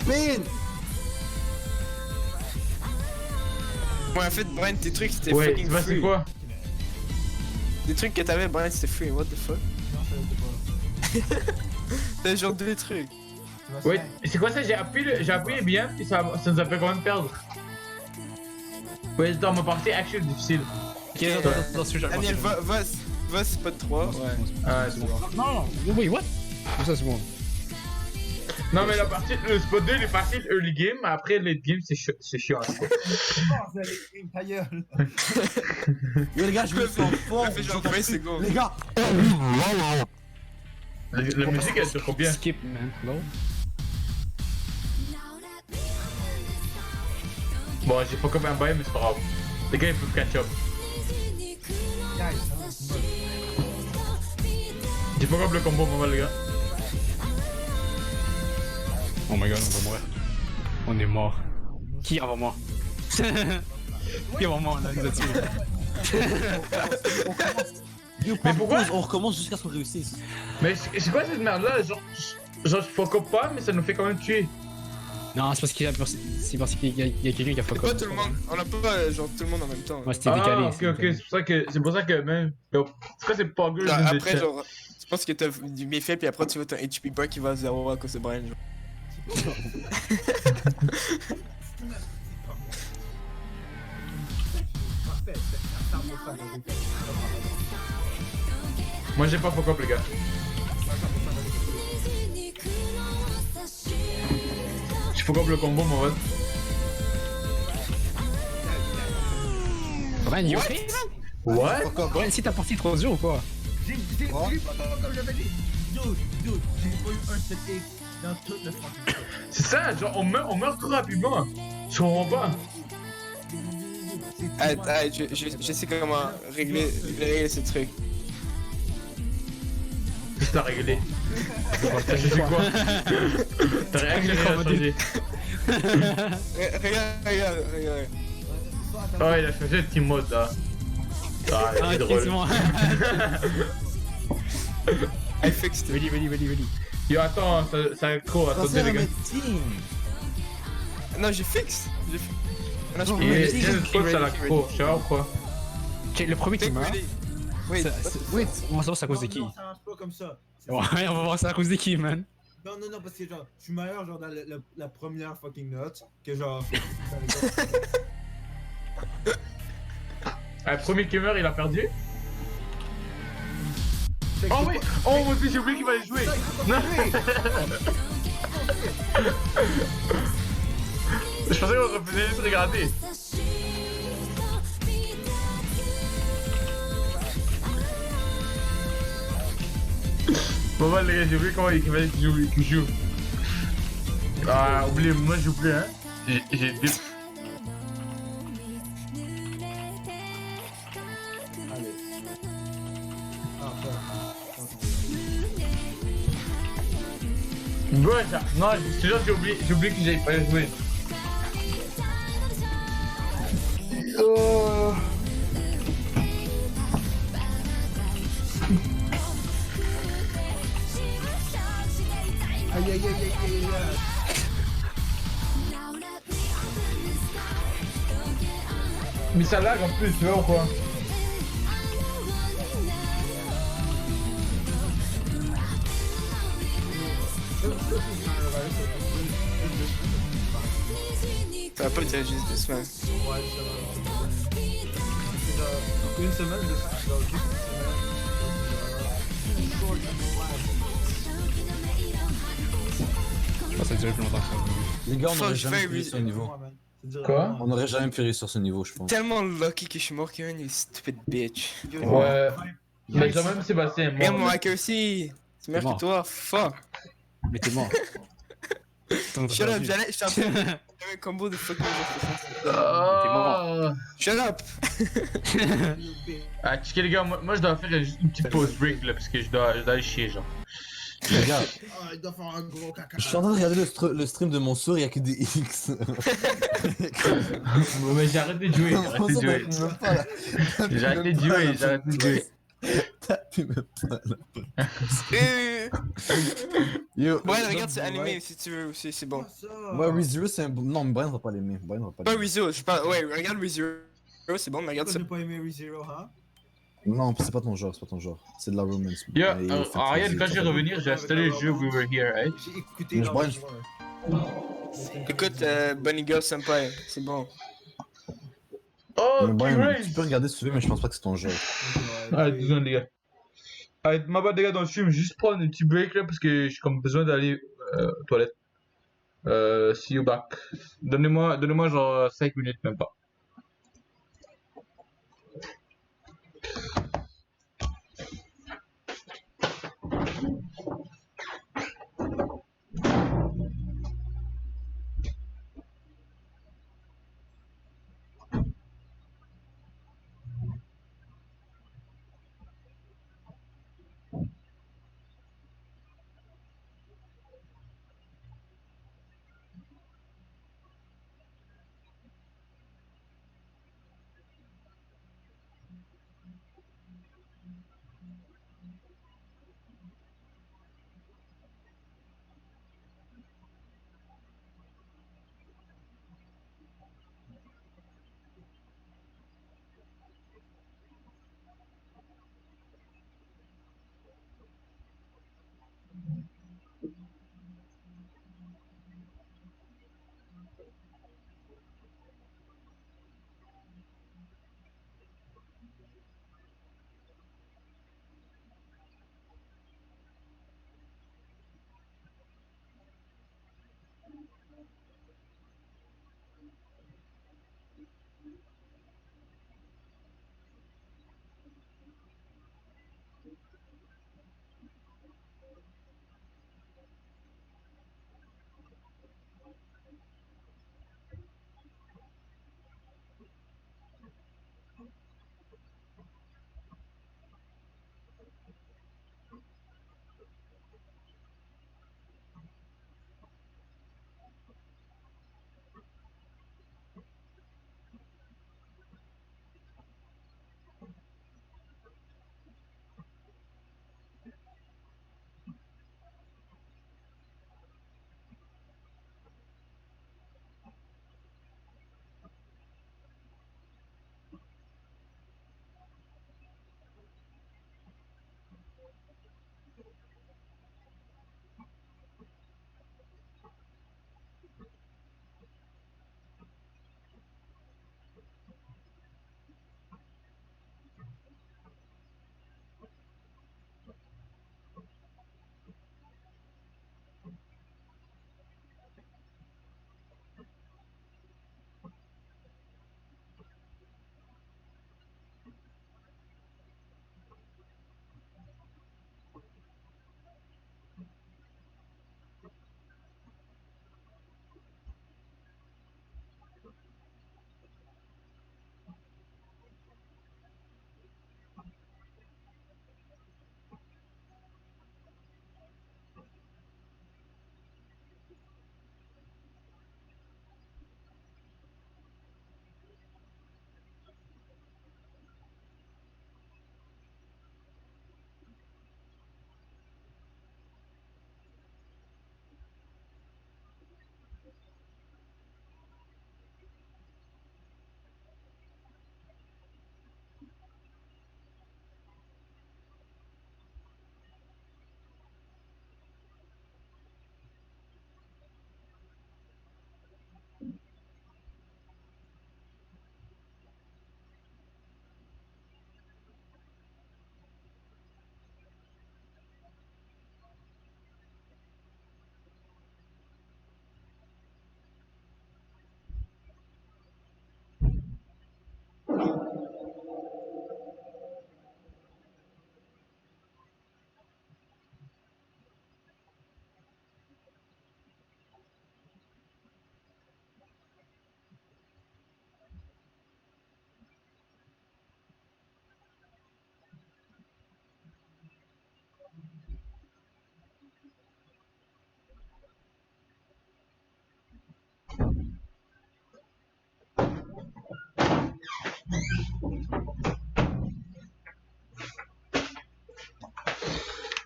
Speaker 3: Spin!
Speaker 8: Ouais, en fait, Brian, tes trucs c'était
Speaker 1: Ouais,
Speaker 8: fucking
Speaker 1: c'est passé
Speaker 8: free.
Speaker 1: quoi?
Speaker 8: Des trucs que t'avais, Brian, c'était free. What the fuck?
Speaker 7: Non, ça l'était pas.
Speaker 8: T'as genre 2 trucs.
Speaker 7: Tu vois,
Speaker 1: Ouais, c'est quoi ça? J'ai appuyé bien, puis ça nous a fait quand même perdre. Ouais, dans ma partie, action difficile.
Speaker 8: Ok,
Speaker 9: Dans ce jeu,
Speaker 8: Daniel, va spot 3. Ouais.
Speaker 1: Ah, c'est bon.
Speaker 9: Non, oui, what? Comme ça, c'est bon.
Speaker 1: Non, mais la partie, le spot 2 il est facile early game, après late game c'est chiant.
Speaker 7: Ta gueule.
Speaker 3: Yo les gars, je me sens fort.
Speaker 8: Fais genre 20 secondes.
Speaker 3: Les gars.
Speaker 1: La musique elle dure combien?
Speaker 9: Skip, man. Go.
Speaker 1: Bon, j'ai pas comme un bail, mais c'est pas grave. Les gars ils peuvent catch up. J'ai pas comme le combo pas mal les gars.
Speaker 9: Oh my god, on va mourir. On est mort. Qui avant moi? Qui avant moi, là, nous a tués.
Speaker 1: Mais pourquoi?
Speaker 3: On recommence jusqu'à ce qu'on réussisse.
Speaker 1: Mais c'est quoi cette merde là? Genre je fuck up pas, mais ça nous fait quand même tuer.
Speaker 9: Non, c'est parce qu'il y a quelqu'un qui a fuck
Speaker 8: Pas
Speaker 9: up.
Speaker 8: tout le monde. On a pas genre tout le monde en même temps.
Speaker 9: Ouais, c'était décalé.
Speaker 1: Ah, ok, c'est pour ça que même. C'est quoi, c'est pas good.
Speaker 8: Après, genre, je pense que t'as du méfait, puis après, tu vois ton HP bar qui va à 0 à cause de Brian. Genre.
Speaker 1: Moi j'ai pas fuck up les gars. Je fuck up le combo mon pote.
Speaker 9: Brian, you okay?
Speaker 1: What?
Speaker 9: Brian, si t'as parti trop dur ou quoi?
Speaker 7: J'ai comme j'avais dit. Dude, j'ai pas eu un seul hit dans toute le fucking.
Speaker 1: C'est ça, genre on meurt trop rapidement. Je comprends pas.
Speaker 8: Je sais comment régler ce truc.
Speaker 1: Qu'est-ce que t'as réglé? T'as changé quoi? T'as rien changé.
Speaker 8: Regarde.
Speaker 1: Oh il a changé de team mode là. Ah c'est drôle.
Speaker 8: I fixed it.
Speaker 9: Ready.
Speaker 1: Yo attends, ça accro, attendez les gars.
Speaker 8: Non, j'ai fixe. Non, je
Speaker 1: Et le spot ça l'accro, je sais pas pourquoi.
Speaker 9: Le premier qui meurt.
Speaker 8: Wait,
Speaker 9: on va savoir c'est à cause de qui.
Speaker 7: Ça marche pas comme ça.
Speaker 9: Ouais, on va voir c'est à cause de qui, man.
Speaker 7: Non, parce que genre, je suis meilleur genre dans la première fucking note que genre.
Speaker 1: Le premier qui meurt il a perdu. Oh oui! Oh moi aussi j'ai oublié qu'il fallait jouer! Non. Je pensais qu'on faisait juste regarder. Bon bah les gars, j'ai oublié comment il fallait qu'il joue. Ah oubliez, moi j'ai oublié hein. J'ai dit. Ouais ça, non je te jure j'ai oublié que j'avais pas joué. Oh.
Speaker 7: Aïe.
Speaker 1: Mais ça lag en plus, tu vois ou quoi?
Speaker 8: Ça va pas être juste 2 semaines.
Speaker 7: Ouais, ça va. C'est genre une semaine de ça.
Speaker 9: Je pense que ça dure plus longtemps que ça.
Speaker 3: Les gars, on
Speaker 8: Fuck,
Speaker 3: aurait
Speaker 8: je
Speaker 3: jamais
Speaker 8: fais
Speaker 3: pu sur ce niveau.
Speaker 1: Quoi?
Speaker 3: On aurait jamais pu sur ce niveau, je pense.
Speaker 8: Tellement lucky que je suis mort, Kevin, you stupid bitch.
Speaker 1: Ouais. Mais quand même Sébastien est
Speaker 8: Regarde
Speaker 1: mort.
Speaker 8: mon accuracy. C'est meilleur que toi, fuck.
Speaker 9: Mais t'es mort.
Speaker 8: Shut up, j'étais en train de faire un combo de fucking
Speaker 1: Oh.
Speaker 8: Shut up.
Speaker 1: Ah, checker les gars, moi je dois faire une petite pause break là parce que je dois aller chier genre.
Speaker 3: Les gars,
Speaker 7: Ah, il doit faire un gros caca.
Speaker 3: je suis en train de regarder le stream de mon sourd, il y a que des X.
Speaker 1: Mais j'ai arrêté de jouer, j'ai arrêté de jouer.
Speaker 3: Tapez même pas là.
Speaker 8: Yo.
Speaker 3: Yo.
Speaker 8: Ouais, regarde, c'est animé si tu veux aussi, c'est bon.
Speaker 3: Ouais, ReZero c'est un bon. Non, mais Brian va pas l'aimer.
Speaker 8: Pas ReZero, je parle. Ouais, regarde ReZero, c'est bon, mais regarde ça.
Speaker 7: J'ai pas aimé ReZero, hein?
Speaker 3: Non, c'est pas ton genre, c'est de la romance.
Speaker 1: Yo,
Speaker 3: Mais il fait
Speaker 1: Ariane,
Speaker 3: plaisir.
Speaker 1: quand je vais revenir, j'ai installé le jeu We Were Here, hey.
Speaker 7: J'ai écouté.
Speaker 3: Mais
Speaker 7: dans
Speaker 3: Brian,
Speaker 8: Écoute, Bunny Girl Senpai, c'est bon.
Speaker 1: Oh,
Speaker 3: Mais Brian,
Speaker 1: Keyrain!
Speaker 3: tu peux regarder si tu veux, mais je pense pas que c'est ton genre.
Speaker 1: Ah, désolé les gars. Arrête, ma bad les gars dans le stream, juste prendre un petit break là parce que j'ai comme besoin d'aller aux toilettes. See you back. Donnez-moi genre 5 minutes, même pas.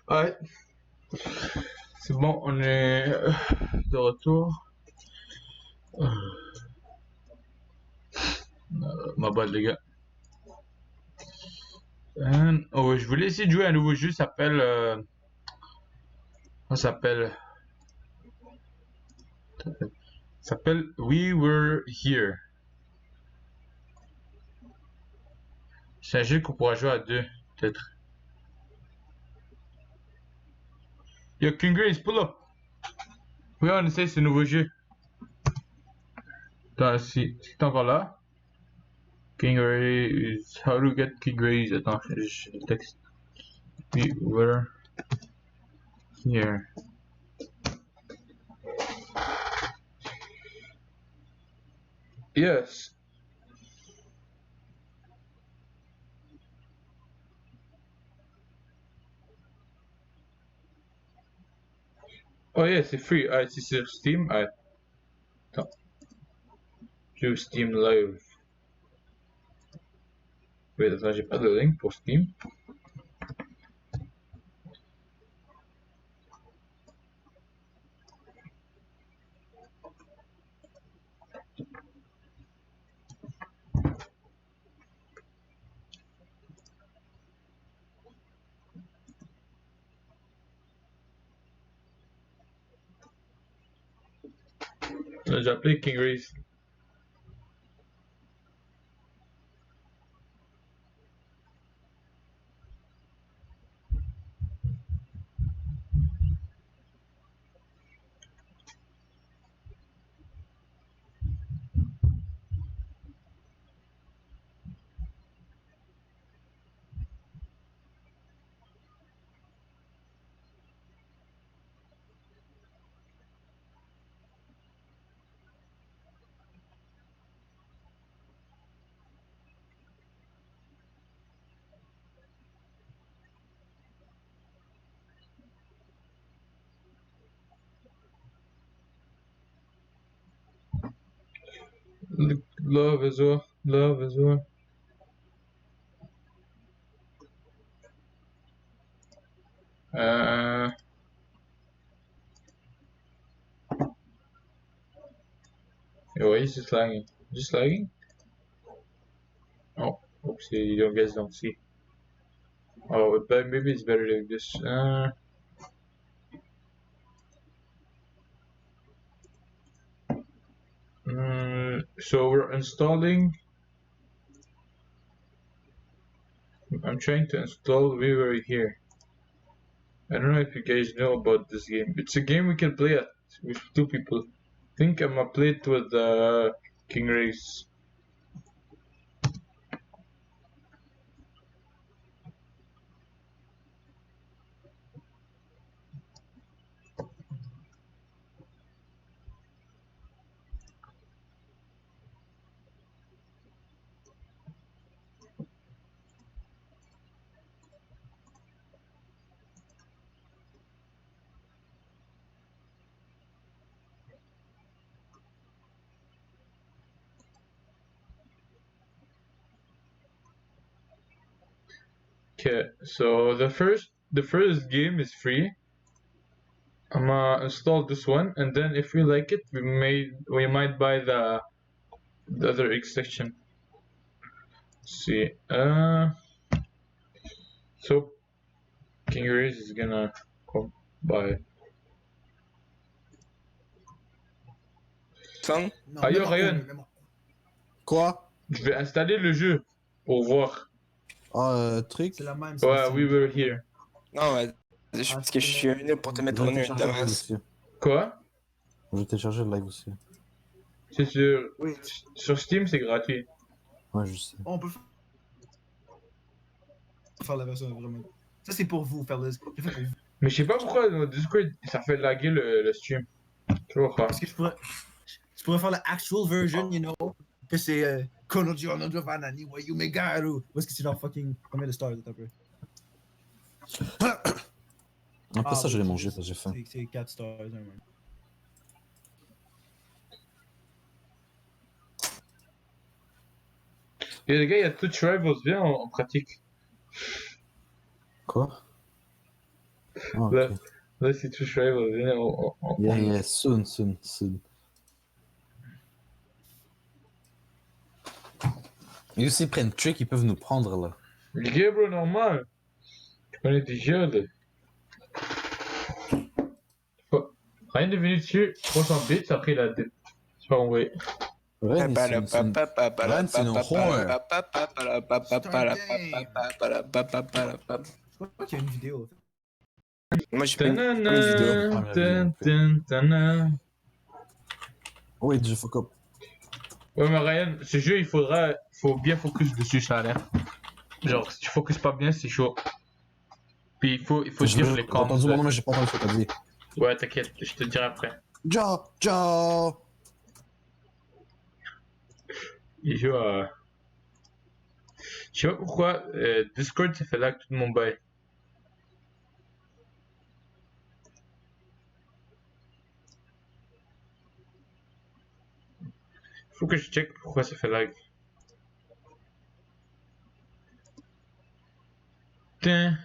Speaker 1: Ouais. C'est bon, on est de retour. Ma bad les gars. Oh ouais, je voulais essayer de jouer à un nouveau jeu, ça s'appelle We Were Here. C'est un jeu qu'on pourra jouer à deux, peut-être. Yo, King Grace, pull up. Oui, on essaye ce nouveau jeu. Attends, si t'es encore là. King Grace. How to get King Grace? Attends, je le texte. We were here. Yes. Oh yeah, c'est free. Ah, c'est sur Steam. Ah, attends. Jeu Steam Live. Oui, attends, j'ai pas de link pour Steam. J'ai appelé King Grace. Love as well. Love as well. Why is it lagging? Just lagging? Oh, oopsie, you guys don't see. Oh, but maybe it's better like this. So we're installing. I'm trying to install We Were Here. I don't know if you guys know about this game. It's a game we can play with 2 people. I think I'm gonna play it with King Race. Okay, so the first game is free. I'm gonna install this one, and then if we like it, we might buy the other extension. Let's see, so King Race is gonna come by.
Speaker 8: Song?
Speaker 1: Ayo Ryan,
Speaker 3: Quoi?
Speaker 1: je vais installer le jeu pour voir.
Speaker 3: Ah, truc?
Speaker 7: C'est la même.
Speaker 1: Ouais, We Were Here.
Speaker 8: Non, ouais. Parce que je suis venu pour te mettre
Speaker 3: Je
Speaker 8: au
Speaker 3: vais
Speaker 8: nu.
Speaker 3: télécharger le live aussi.
Speaker 1: Quoi?
Speaker 3: Je vais télécharger le live aussi.
Speaker 1: C'est sur...
Speaker 7: Oui.
Speaker 1: Sur Steam, c'est gratuit.
Speaker 3: Ouais, je sais.
Speaker 7: On peut faire la version vraiment. Ça, c'est pour vous, faire le. J'ai fait pour vous.
Speaker 1: Mais je sais pas pourquoi dans Discord ça fait laguer le stream. Toujours pas.
Speaker 7: Parce que je pourrais faire la actual version, you know. Puis c'est Kono Giorno Giovanni, wa Yume Garu. Ou est-ce que c'est genre fucking. Combien de stars t'as peu?
Speaker 3: Après ça, je l'ai mangé parce que j'ai faim.
Speaker 7: C'est 4 stars, hein, man.
Speaker 1: Et les gars, il y a Twitch Rivals, viens, on pratique.
Speaker 3: Quoi? Ah, ok.
Speaker 1: Là c'est Twitch Rivals, viens,
Speaker 3: Yeah, soon. Et aussi, ils prennent trick, ils peuvent nous prendre là.
Speaker 1: Les gars, bro, normal. Tu connais déjà, là. Rien de venu dessus, 300 bits, après il a dip. C'est pas envoyé.
Speaker 3: Ren, c'est une horreur.
Speaker 7: Je crois qu'il y a une vidéo.
Speaker 8: Moi, j'ai pas une vidéo.
Speaker 1: Tanana, tan, tan, tana.
Speaker 3: Wait, je fuck up.
Speaker 1: Ouais, mais Ryan, ce jeu, faut bien focus dessus, ça a l'air. Genre, si tu focuses pas bien, c'est chaud. Puis il faut dire les
Speaker 3: J'ai
Speaker 1: camps.
Speaker 3: entendu mon nom, mais j'ai pas entendu ce que t'as dit.
Speaker 1: Ouais, t'inquiète, je te dirai après.
Speaker 3: Ja.
Speaker 1: Il joue à... Je sais pas pourquoi Discord ça fait lag tout mon bail. Faut que je check pourquoi ça fait lag. Tiens,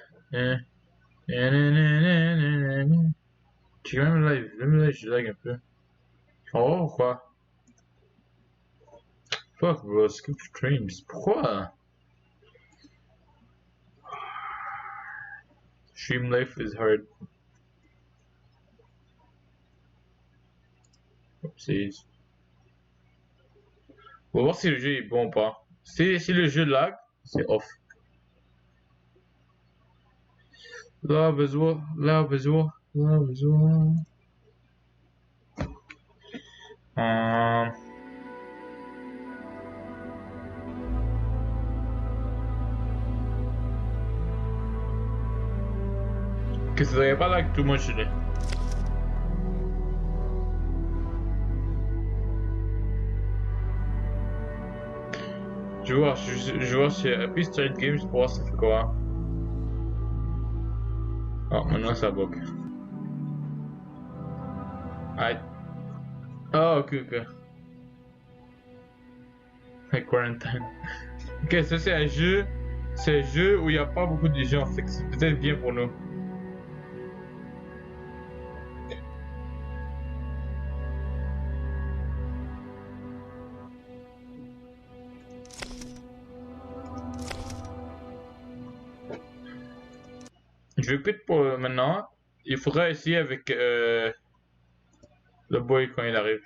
Speaker 1: check même le live, je lag un peu. Oh, quoi? Fuck bro, skip streams. Pourquoi? Stream life is hard. Oopsies. On va voir si le jeu est bon ou pas. Si le jeu lag, c'est off. Là, besoin. Que ça devrait pas lag too much today. Je vais voir si appuie Start Games pour voir ça fait quoi. Oh, maintenant ça bug. Ah, ok. Hey, Quarantine. Ok, ça c'est un jeu. C'est un jeu où il n'y a pas beaucoup de gens. Fait que c'est peut-être bien pour nous. Je vais quitter pour maintenant. Il faudra essayer avec le boy quand il arrive.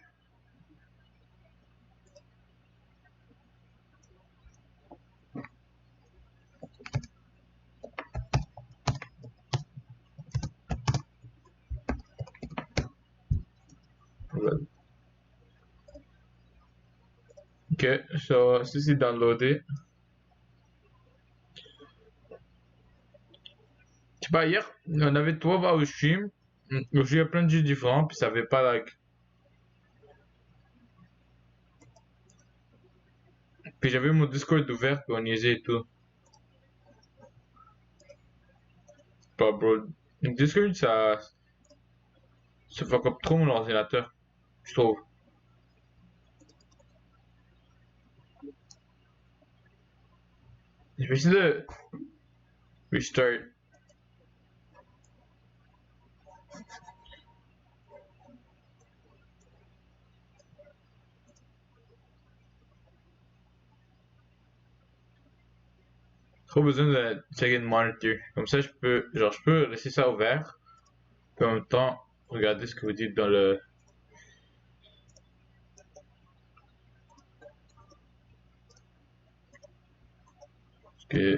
Speaker 1: Ok, so, c'est downloadé. Je sais pas, hier, on avait 3 au stream. On jouait à plein de jeux différents, puis ça avait pas lag. Puis j'avais mon Discord ouvert, puis on niaisait et tout. Pas bro. Discord, ça fuck up trop mon ordinateur, je trouve. Je vais essayer de restart. Trop besoin de checker le monitor. Comme ça, je peux laisser ça ouvert. Puis en même temps, regarder ce que vous dites dans le... Est-ce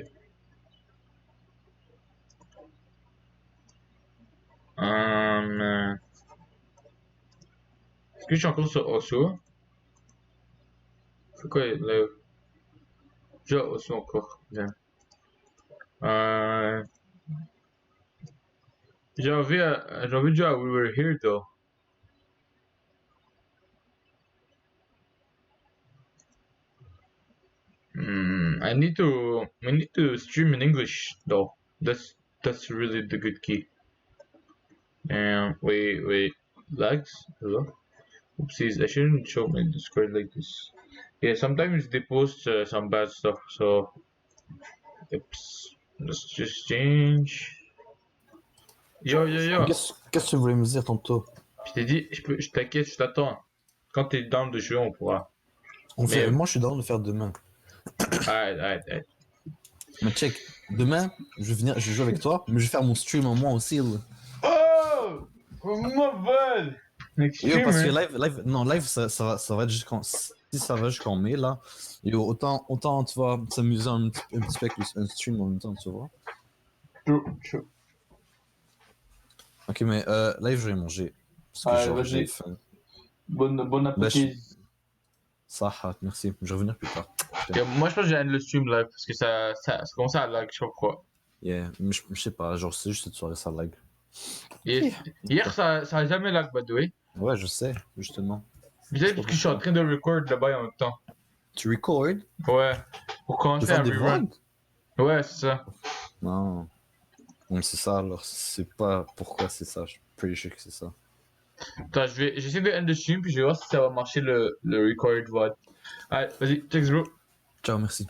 Speaker 1: que je suis encore sur Osso? C'est quoi le... J'ai Osso encore. Bien. J'ai envie de jouer à We Were Here though. We need to stream in English though. That's really the good key. Wait, lags? Hello? Oopsies, I shouldn't show my Discord like this. Yeah, sometimes they post some bad stuff, so... Oops. Let's just change. Yo.
Speaker 3: Qu'est-ce que tu voulais me dire tantôt?
Speaker 1: Je t'ai dit, je t'inquiète, je t'attends. Quand t'es down de jouer, on pourra.
Speaker 3: Moi, je suis down de faire demain.
Speaker 1: Arrête.
Speaker 3: Mais check, demain, je vais jouer avec toi, mais je vais faire mon stream en moi aussi. Là.
Speaker 1: Oh! Mauvais!
Speaker 3: Yo, parce que live, ça va être jusqu'en... Si ça va jusqu'en mai, là, yo, autant tu vas s'amuser un petit peu avec un stream en même temps, tu vois.
Speaker 1: True.
Speaker 3: Ok, mais là, je vais manger. Parce que
Speaker 1: Ouais,
Speaker 3: genre,
Speaker 1: vas-y.
Speaker 3: j'ai faim.
Speaker 1: Bon appétit.
Speaker 3: Ça, merci. Je vais revenir plus tard.
Speaker 1: Ok, moi, je pense que j'ai le stream live parce que ça commence à lag, je sais pas pourquoi.
Speaker 3: Yeah, mais je sais pas, genre, c'est juste cette soirée, ça lag.
Speaker 1: Hier, ça a jamais lag, by the way.
Speaker 3: Ouais, je sais, justement.
Speaker 1: Peut-être parce que je suis en train de record là-bas en même temps.
Speaker 3: Tu record?
Speaker 1: Ouais. Pour
Speaker 3: Tu
Speaker 1: commencer
Speaker 3: fais
Speaker 1: à
Speaker 3: des
Speaker 1: rerun.
Speaker 3: vlogs?
Speaker 1: Ouais, c'est ça.
Speaker 3: Non. Non, c'est ça, alors, c'est pas pourquoi c'est ça, je suis pretty sure que c'est ça.
Speaker 1: Attends, j'essaie de end le stream puis je vais voir si ça va marcher le record VOD. Allez, vas-y, thanks bro.
Speaker 3: Ciao, merci.